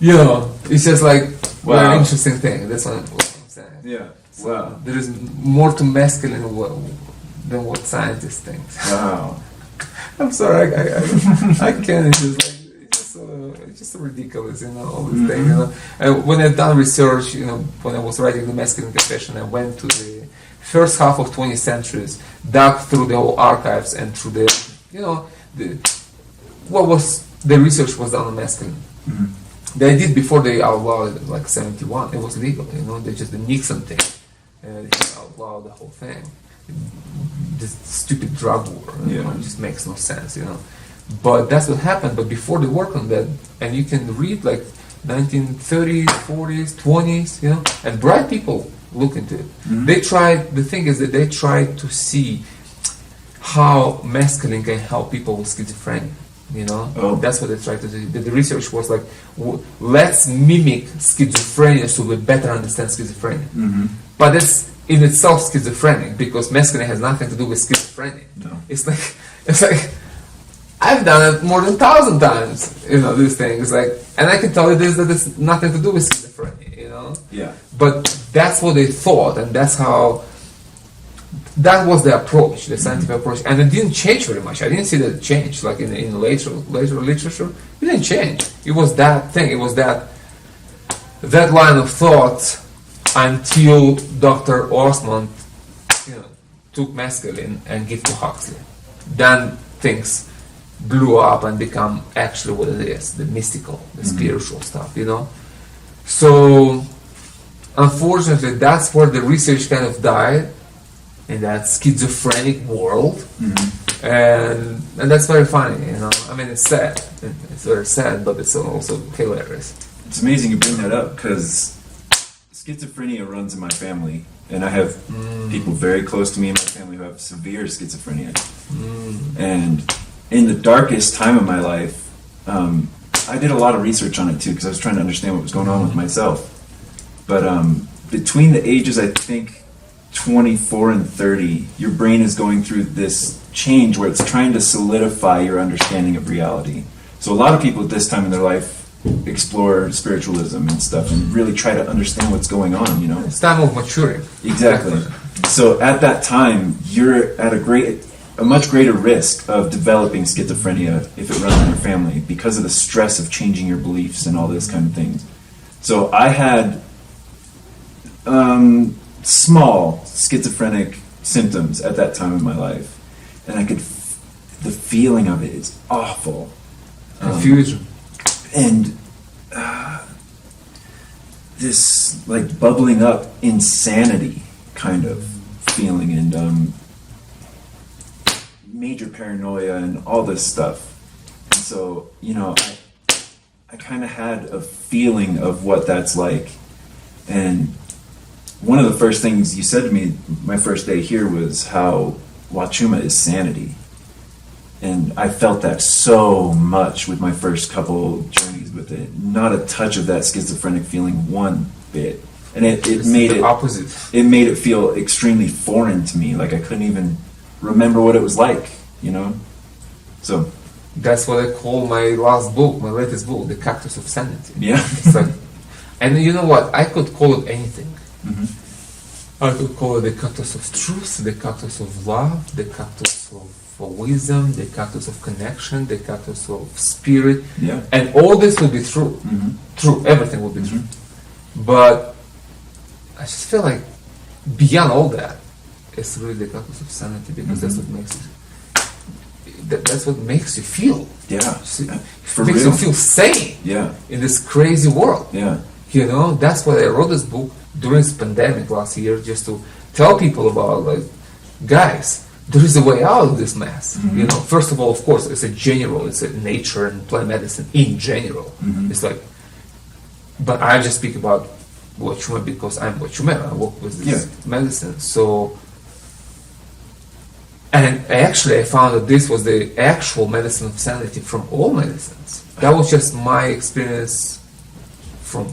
It's just like, very interesting thing. That's what I'm saying. Yeah. So there is more to mescaline than what scientists think. Wow. I'm sorry, I can't. It's just so ridiculous, all this thing. And when I've done research, when I was writing the Mescaline Confession, I went to the first half of 20th centuries, dug through the whole archives and through the research was done on mescaline. They did before they outlawed it, like 71. It was legal, They just the Nixon thing, and they outlawed the whole thing. This stupid drug war, it just makes no sense, But that's what happened. But before they worked on that, and you can read like 1930s, 40s, 20s, and bright people look into it. They tried. The thing is that they tried to see how mescaline can help people with schizophrenia. That's what they tried to do. The research was like, let's mimic schizophrenia so we better understand schizophrenia. But it's in itself schizophrenic because mescaline has nothing to do with schizophrenia. No. It's like I've done it more than 1,000 times. This thing is like, and I can tell you this that it's nothing to do with schizophrenia. Yeah. But that's what they thought, and that's how. That was the approach, the scientific approach, and it didn't change very much. I didn't see that it changed, like in later literature. It didn't change. It was that thing. It was that line of thought until Dr. Osmond, took mescaline and gave to Huxley. Then things blew up and become actually what it is, the mystical, the spiritual stuff, So, unfortunately, that's where the research kind of died, in that schizophrenic world. And that's very funny, I mean, it's sad. It's very sad, but it's also hilarious. It's amazing you bring that up, because schizophrenia runs in my family, and I have people very close to me in my family who have severe schizophrenia. And in the darkest time of my life, I did a lot of research on it too, because I was trying to understand what was going on with myself. But between the ages, I think 24 and 30, your brain is going through this change where it's trying to solidify your understanding of reality. So a lot of people at this time in their life explore spiritual,ism and stuff and really try to understand what's going on, It's time of maturing. Exactly. So at that time, you're at a much greater risk of developing schizophrenia if it runs in your family, because of the stress of changing your beliefs and all this kind of things. So I had small schizophrenic symptoms at that time in my life, and the feeling of it is awful. Confusion. And this like bubbling up insanity kind of feeling, and major paranoia and all this stuff. And so, I kind of had a feeling of what that's like. And one of the first things you said to me my first day here was how Huachuma is sanity. And I felt that so much with my first couple journeys with it. Not a touch of that schizophrenic feeling, one bit. And it made it opposite. It made it feel extremely foreign to me. Like I couldn't even remember what it was like, So that's what I call my latest book, the Cactus of Sanity. Yeah. It's like, and you know what? I could call it anything. I could call it the cactus of truth, the cactus of love, the cactus of wisdom, the cactus of connection, the cactus of spirit. Yeah. And all this will be true. True, everything will be true. But I just feel like beyond all that, it's really the cactus of sanity, because that's what makes it. That's what makes you feel. Yeah. It makes you feel sane. Yeah. In this crazy world. Yeah. That's why I wrote this book during this pandemic last year, just to tell people about, like, guys, there is a way out of this mess. First of all, of course, it's a nature and plant medicine in general. It's like, but I just speak about Huachuma because I'm Huachuma. I work with this medicine. So, and I found that this was the actual medicine of sanity from all medicines. That was just my experience from,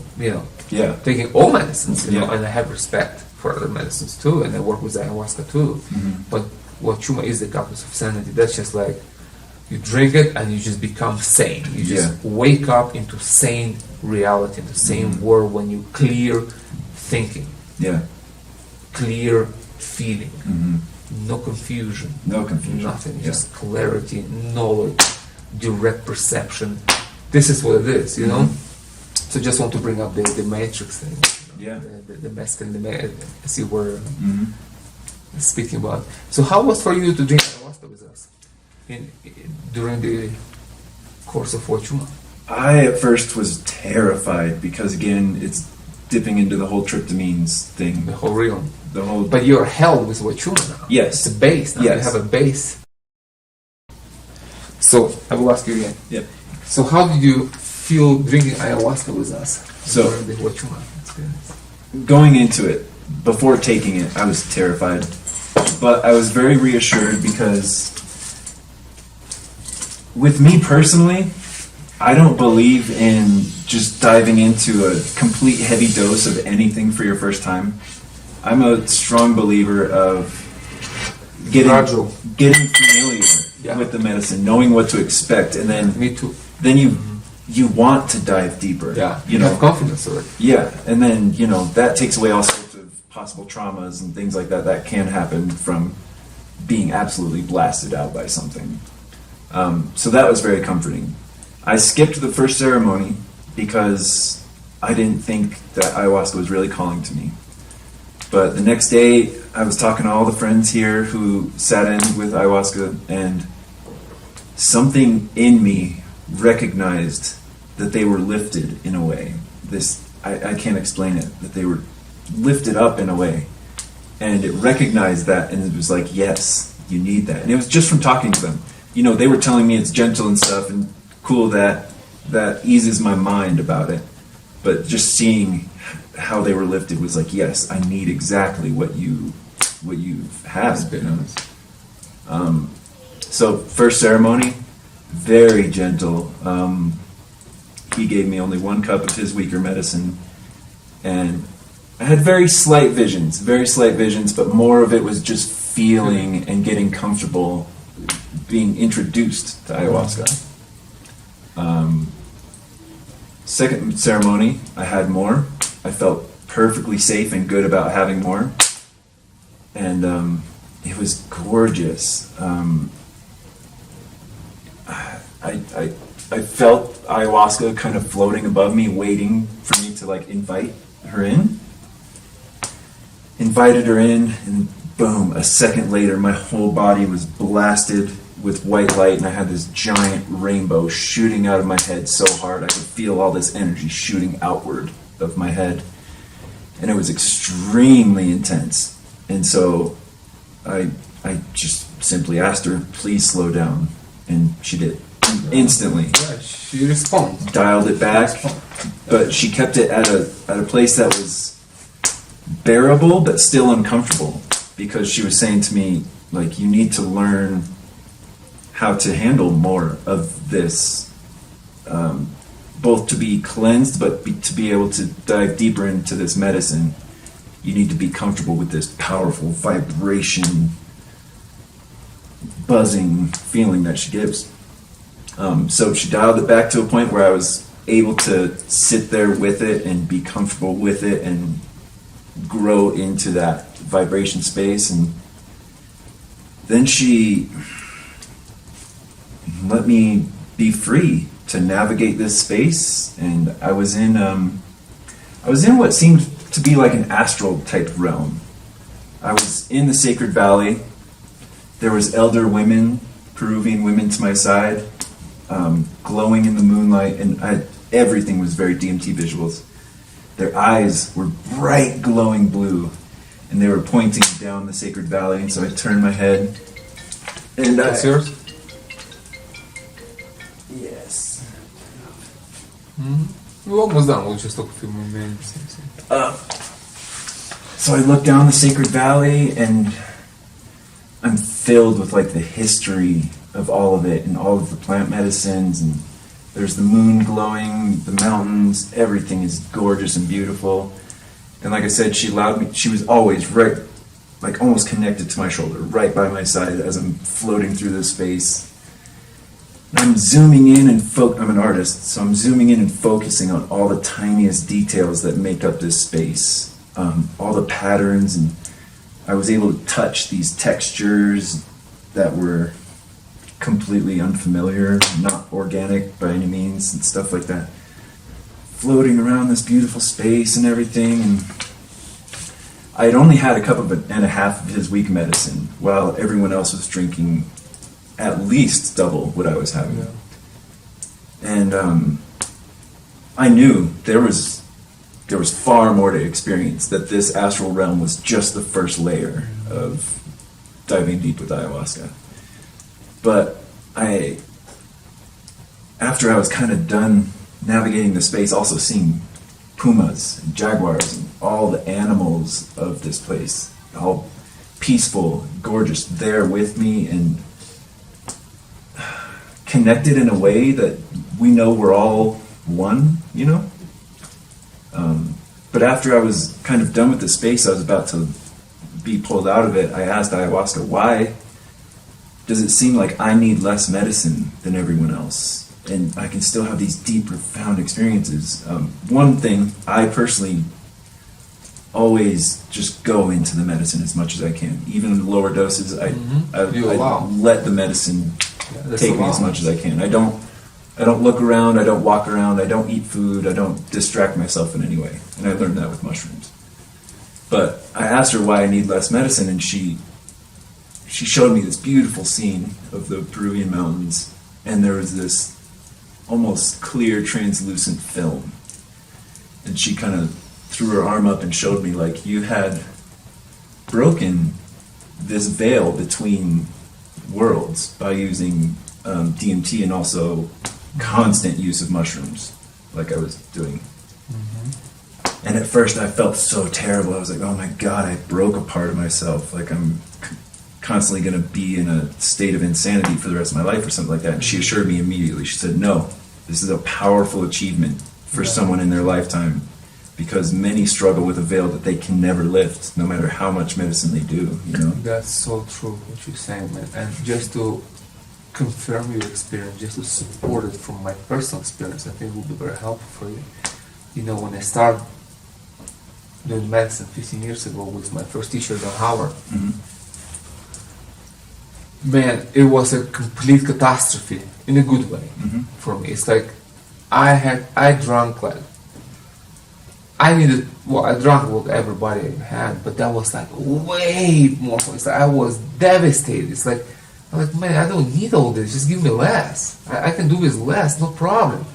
taking all medicines, and I have respect for other medicines too, and I work with ayahuasca too. But Huachuma is the cactus of sanity. That's just like, you drink it and you just become sane. You just wake up into sane reality, into sane world, when you clear thinking, clear feeling, no confusion, nothing, just clarity, knowledge, direct perception. This is what it is, So just want to bring up the matrix thing, the mescaline, as you were speaking about. So how was for you to drink ayahuasca with us during the course of Huachuma? I at first was terrified, because again, it's dipping into the whole tryptamines thing. The whole realm. But you're held with Huachuma now. Yes. It's a base now. Yes. You have a base. So I will ask you again. Yeah. So how did you feel drinking ayahuasca with us during the Huachuma experience? Going into it, before taking it, I was terrified. But I was very reassured, because with me personally, I don't believe in just diving into a complete heavy dose of anything for your first time. I'm a strong believer of getting familiar with the medicine, knowing what to expect, and then me too. Then you want to dive deeper. Yeah, you have confidence already. Yeah, and then that takes away all sorts of possible traumas and things like that that can happen from being absolutely blasted out by something. So that was very comforting. I skipped the first ceremony because I didn't think that ayahuasca was really calling to me. But the next day, I was talking to all the friends here who sat in with ayahuasca, and something in me recognized that they were lifted in a way. I can't explain it, that they were lifted up in a way. And it recognized that, and it was like, yes, you need that. And it was just from talking to them. You know, they were telling me it's gentle and stuff, and cool, that eases my mind about it. But just seeing how they were lifted was like, yes, I need exactly what you have. So first ceremony, very gentle. He gave me only 1 cup of his weaker medicine, and I had very slight visions, but more of it was just feeling and getting comfortable being introduced to ayahuasca. Second ceremony, I had more. I felt perfectly safe and good about having more. And it was gorgeous. I felt ayahuasca kind of floating above me, waiting for me to like invite her in. Invited her in, and boom, a second later, my whole body was blasted with white light, and I had this giant rainbow shooting out of my head so hard I could feel all this energy shooting outward of my head. And it was extremely intense. And so I just simply asked her, please slow down. And she did. Instantly. Yeah, she responded. Dialed it back. But she kept it at a place that was bearable but still uncomfortable, because she was saying to me, like, you need to learn how to handle more of this, both to be cleansed but to be able to dive deeper into this medicine. You need to be comfortable with this powerful vibration, buzzing feeling that she gives. So she dialed it back to a point where I was able to sit there with it and be comfortable with it and grow into that vibration space. And then she let me be free to navigate this space, and I was in what seemed to be like an astral type realm. I was in the sacred valley. There was elder women, Peruvian women to my side, glowing in the moonlight, and everything was very DMT visuals. Their eyes were bright glowing blue, and they were pointing down the sacred valley, and so I turned my head. And That's yours? Yes. Mm-hmm. We're almost done. We'll just talk a few more minutes. So I look down the sacred valley, and I'm filled with like the history of all of it and all of the plant medicines, and there's the moon glowing, the mountains, everything is gorgeous and beautiful. And like I said, she allowed me, she was always right, like almost connected to my shoulder, right by my side as I'm floating through this space. And I'm zooming in and I'm an artist, so I'm zooming in and focusing on all the tiniest details that make up this space, all the patterns, and I was able to touch these textures that were completely unfamiliar, not organic by any means, and stuff like that. Floating around this beautiful space and everything, and I had only had a cup and a half of his weak medicine, while everyone else was drinking at least double what I was having. Yeah. And I knew there was far more to experience, that this astral realm was just the first layer of diving deep with ayahuasca. But after I was kind of done navigating the space, also seeing pumas and jaguars and all the animals of this place, all peaceful, gorgeous, there with me and connected in a way that we know we're all one, you know? But after I was kind of done with the space, I was about to be pulled out of it, I asked ayahuasca, why does it seem like I need less medicine than everyone else, and I can still have these deep, profound experiences? One thing, I personally always just go into the medicine as much as I can. Even in lower doses, I let the medicine take me as much as I can. I don't look around, I don't walk around, I don't eat food, I don't distract myself in any way. And I learned that with mushrooms. But I asked her why I need less medicine, and she showed me this beautiful scene of the Peruvian mountains, and there was this almost clear, translucent film. And she kind of threw her arm up and showed me, like, you had broken this veil between worlds by using DMT and also constant use of mushrooms, like I was doing. And at first I felt so terrible. I was like, oh my God, I broke a part of myself. Like I'm constantly going to be in a state of insanity for the rest of my life or something like that. And she assured me immediately. She said, no, this is a powerful achievement for someone in their lifetime, because many struggle with a veil that they can never lift, no matter how much medicine they do, you know? That's so true what you're saying, man. And just to confirm your experience, just to support it from my personal experience, I think it will be very helpful for you. You know, when I started doing medicine 15 years ago with my first teacher, Don Howard, man, it was a complete catastrophe in a good way for me. It's like I drank like, I drank what everybody had, but that was like way more. It's like I was devastated. It's like, I'm like, man, I don't need all this. Just give me less. I can do with less, no problem.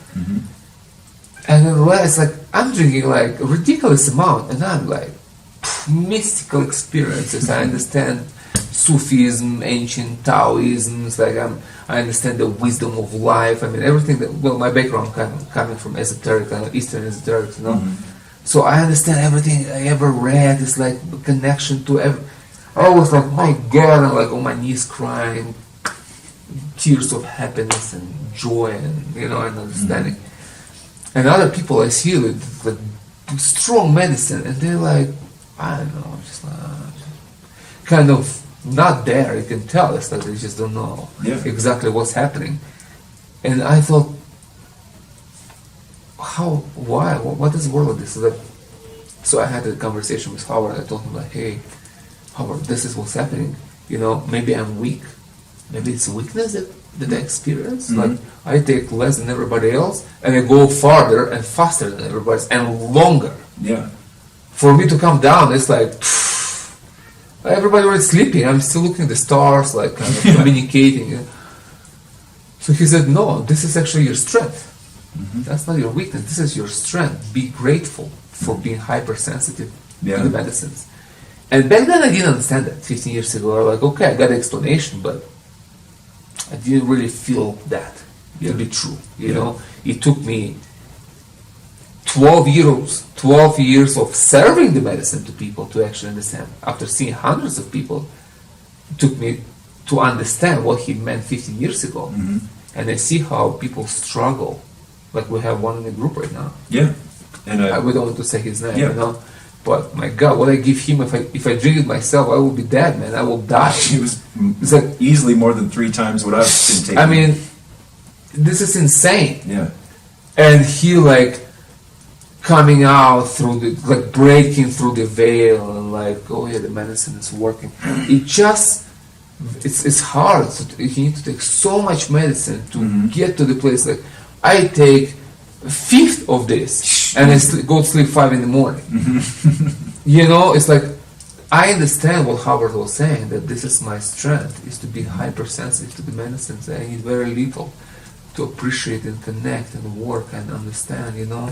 And then it's like I'm drinking like a ridiculous amount, and I'm like mystical experiences. I understand Sufism, ancient Taoism. It's like I understand the wisdom of life. I mean, everything that, well, my background coming from esoteric, Eastern esoteric, you know. So I understand everything I ever read. It's like a connection to I was like, my God, I'm like on my knees crying, tears of happiness and joy and, you know, and understanding. And other people I see with like strong medicine, and they're like, I don't know, just kind of not there. You can tell it's like they just don't know exactly what's happening. And I thought, why? What is the world of this? So I had a conversation with Howard. I told him like, hey, Howard, this is what's happening. You know, maybe I'm weak. Maybe it's a weakness that I experience. Like I take less than everybody else, and I go farther and faster than everybody else, and longer. Yeah. For me to come down, it's like everybody was sleeping. I'm still looking at the stars, like kind of communicating. You know? So he said, no, this is actually your strength. That's not your weakness. This is your strength. Be grateful for being hypersensitive to the medicines. And back then I didn't understand that. 15 years ago, I was like, okay, I got the explanation, but I didn't really feel that to be true. You know, it took me 12 years of serving the medicine to people to actually understand. After seeing hundreds of people, it took me to understand what he meant 15 years ago. And I see how people struggle. Like we have one in the group right now. Yeah. And we don't want to say his name, you know. But my God, what I give him, if I drink it myself, I will be dead, man. I will die. It's like easily more than 3 times what I've been taking. I mean, this is insane. Yeah. And he like coming out through like breaking through the veil and like, oh yeah, the medicine is working. It's hard. You need to take so much medicine to get to the place. Like I take 1/5 of this and I go to sleep 5 in the morning. You know, it's like I understand what Howard was saying, that this is my strength, is to be hypersensitive to the medicines. I need very little to appreciate and connect and work and understand, you know.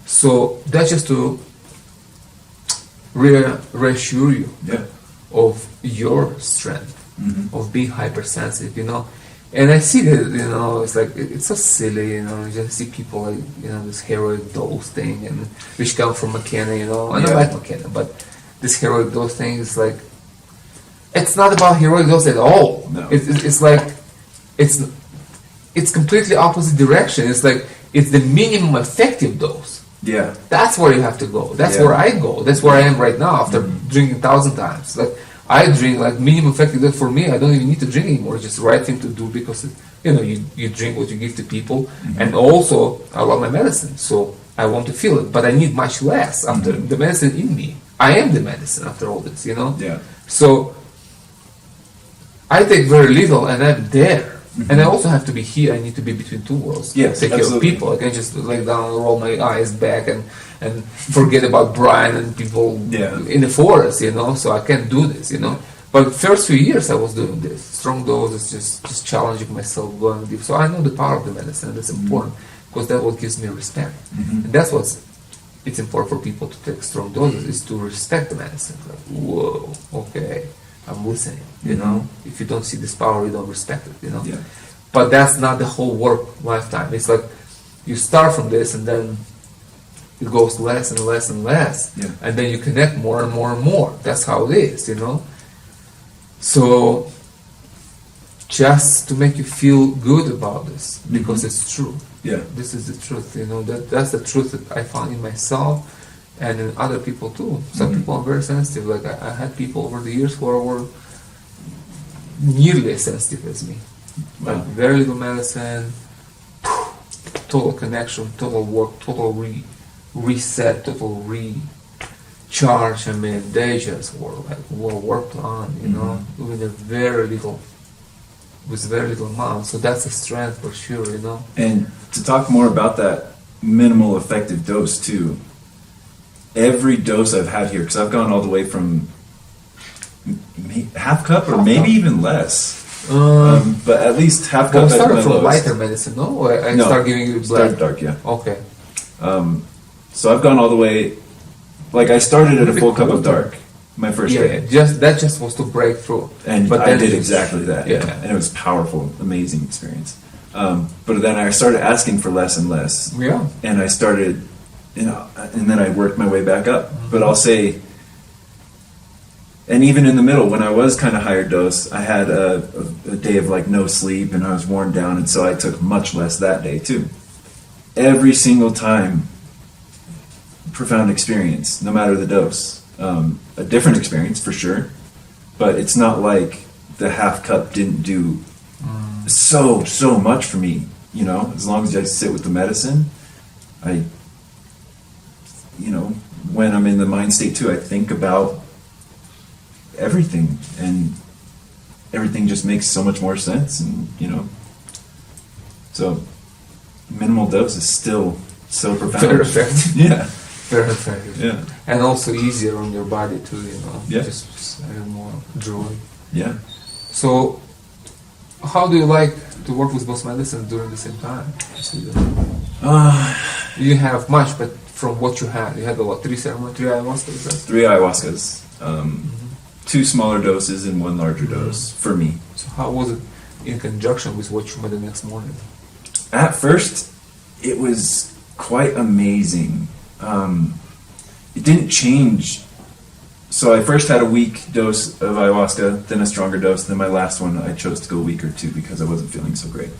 So that's just to reassure you of your strength, of being hypersensitive, you know. And I see that, you know, it's like, it's so silly, you know, you just see people like, you know, this heroic dose thing, and which come from McKenna, you know. I don't like McKenna, but this heroic dose thing is like, it's not about heroic dose at all. No. It's like, it's completely opposite direction. It's like, it's the minimum effective dose. Yeah. That's where you have to go. That's where I go. That's where I am right now after drinking 1,000 times. Like, I drink like minimum effective dose. For me, I don't even need to drink anymore. It's just the right thing to do because, you know, you drink what you give to people. And also, I love my medicine, so I want to feel it. But I need much less after the medicine in me. I am the medicine after all this, you know? Yeah. So, I take very little and I'm there. And I also have to be here. I need to be between two worlds. Yes, take care of absolutely. people. I can just lay down and roll my eyes back and forget about Bryan and people in the forest, you know. So I can't do this, you know. But the first few years I was doing this. Strong doses, just challenging myself, going deep. So I know the power of the medicine, and that's important because that's what gives me respect. And that's what's it's important for people to take strong doses, is to respect the medicine. Like, whoa, okay, I'm listening, you know. If you don't see this power, you don't respect it, you know. Yeah. But that's not the whole work lifetime. It's like you start from this and then it goes less and less and less. Yeah. And then you connect more and more and more. That's how it is, you know. So just to make you feel good about this, because it's true. Yeah. This is the truth, you know. That's the truth that I found in myself and in other people too. Some people are very sensitive. Like I had people over the years who were nearly as sensitive as me. Like very little medicine, total connection, total work, total reset, total recharge. I mean, they just were like worked on, you know, with very little amount. So that's a strength for sure, you know. And to talk more about that minimal effective dose too, every dose I've had here, because I've gone all the way from half cup or maybe even less. But at least half cup. Well, at started my from lowest. lighter medicine, no? I No, start giving you black. Started dark, yeah. Okay. So I've gone all the way. Like I started at a full cup of dark, my first day, that just was to break through. and but I then did it's- exactly that. Yeah. And it was powerful, amazing experience. But then I started asking for less and less. Yeah. And I started, you know, and then I worked my way back up. But I'll say, and even in the middle, when I was kind of higher dose, I had a day of like no sleep and I was worn down, and so I took much less that day too. Every single time, profound experience, no matter the dose. A different experience for sure, but it's not like the half cup didn't do so much for me, you know. As long as I sit with the medicine, when I'm in the mind state too, I think about everything, and everything just makes so much more sense, and you know. So minimal dose is still so profound. Very effective. Yeah. Very effective. Yeah. And also easier on your body too, you know. Yeah. Just having more joy. Yeah. So, how do you like to work with both medicines during the same time? You have much, but from what you had what, 3 ceremonies, 3 ayahuascas? 3 ayahuascas, 2 smaller doses and 1 larger dose for me. So how was it in conjunction with Huachuma the next morning? At first, it was quite amazing. It didn't change. So I first had a weak dose of ayahuasca, then a stronger dose, then my last one I chose to go a week or 2 because I wasn't feeling so great.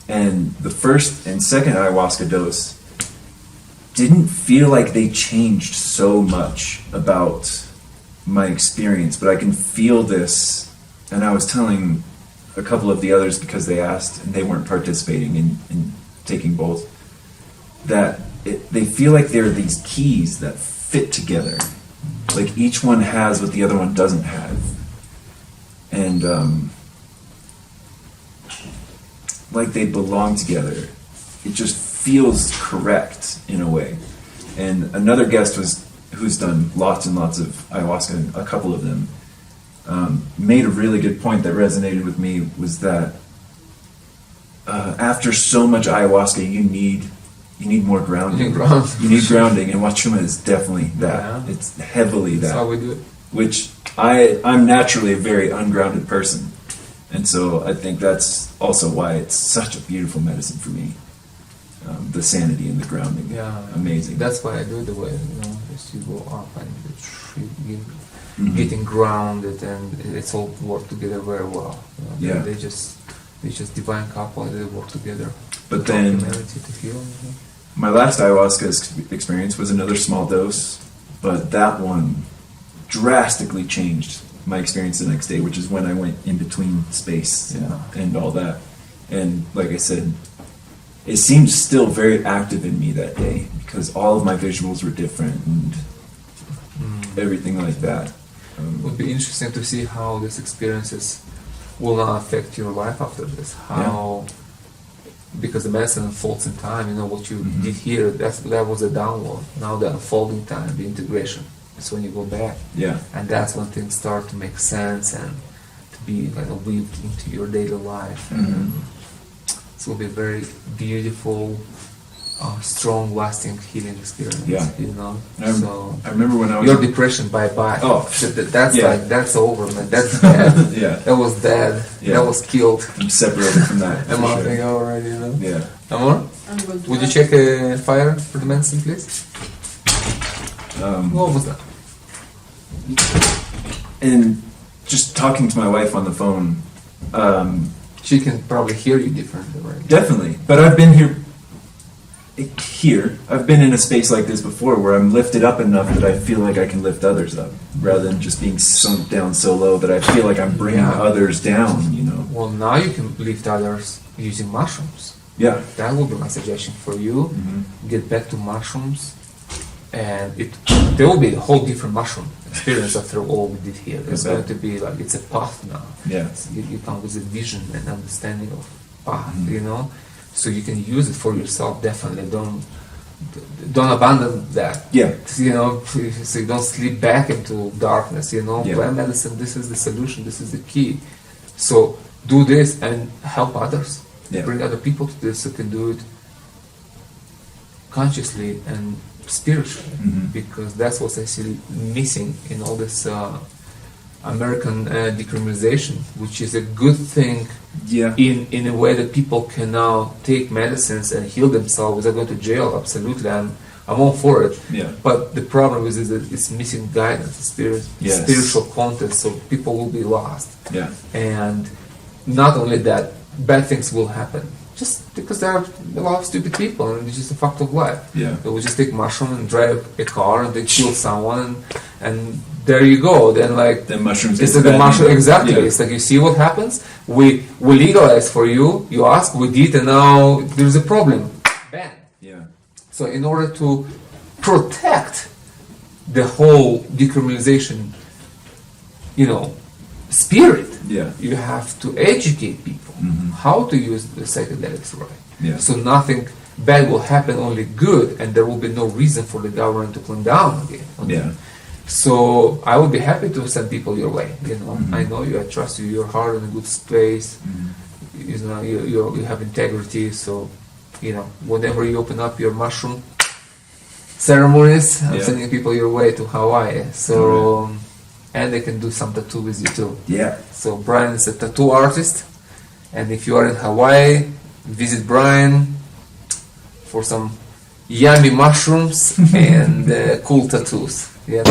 And the first and second ayahuasca dose didn't feel like they changed so much about my experience, but I can feel this, and I was telling a couple of the others because they asked and they weren't participating in taking both, that they feel like they're these keys that fit together. Like each one has what the other one doesn't have. And like they belong together. It just feels correct in a way. And another guest who's done lots and lots of ayahuasca, a couple of them, made a really good point that resonated with me, was that after so much ayahuasca, you need more grounding. You need grounding, and Huachuma is definitely that. Yeah. It's heavily That's that. how we do it. Which I'm naturally a very ungrounded person, and so I think that's also why it's such a beautiful medicine for me. The sanity and the grounding, amazing. That's why I do it the way, you know, just you go up and getting grounded, and it's all work together very well. You know, Yeah. they just divine couple, they work together. But to then humanity, to heal. You know? my last ayahuasca experience was another small dose, but that one drastically changed my experience the next day, which is when I went in between space and all that. And like I said, it seemed still very active in me that day because all of my visuals were different and everything like that. It would be interesting to see how these experiences will not affect your life after this. How, because the medicine unfolds in time, you know, what you did here, that was a download. Now the unfolding time, the integration, it's when you go back. Yeah. And that's when things start to make sense and to be kind of weaved into your daily life. And it will be a very beautiful, strong, lasting healing experience. Yeah. You know. So I remember when I was your depression, bye. Oh, that's like that's over, man. That's dead. Yeah. That was dead. Yeah. That was killed. I'm separated from that. I'm for out sure. there already, you know. Yeah. Amor, would you check a fire for the medicine, please? What was that? And just talking to my wife on the phone, She can probably hear you differently, right? definitely. But I've been here. I've been in a space like this before where I'm lifted up enough that I feel like I can lift others up, rather than just being sunk down so low that I feel like I'm bringing others down, you know. Well, now you can lift others using mushrooms. Yeah. That will be my suggestion for you. Get back to mushrooms, and there will be a whole different mushroom experience after all we did here. It's going to be like, it's a path now. Yeah. You come with a vision and understanding of path, you know, so you can use it for yourself. Definitely don't abandon that. Yeah. You know, so you don't slip back into darkness. You know, Yeah. plant medicine. This is the solution. This is the key. So do this and help others. Yeah. Bring other people to this who can do it consciously and spiritually, because that's what's actually missing in all this American decriminalization, which is a good thing Yeah. in a way that people can now take medicines and heal themselves without going to jail. Absolutely, I'm all for it. Yeah. But the problem is that it's missing guidance, Yes. spiritual content, so people will be lost. Yeah. And not only that, bad things will happen. Just because there are a lot of stupid people, and it's just a fact of life. Yeah. They will just take mushroom and drive a car and they kill someone, and there you go. Then like Then mushrooms. it's get like the bad. mushroom exactly. Yeah. It's like, you see what happens. We legalize for you. You ask, we did, and now there's a problem. Bam. Yeah. So in order to protect the whole decriminalization, you know, spirit, Yeah. you have to educate people how to use the psychedelics right. Yeah. So nothing bad will happen, only good, and there will be no reason for the government to clamp down again on Yeah. them. So I would be happy to send people your way. You know, I know you, I trust you. Your heart in a good space. You know, you have integrity. So, you know, whenever you open up your mushroom ceremonies, I'm sending people your way to Hawaii. So, and they can do some tattoo with you too. Yeah. So Bryan is a tattoo artist, and if you are in Hawaii, visit Bryan for some yummy mushrooms and cool tattoos. Yeah.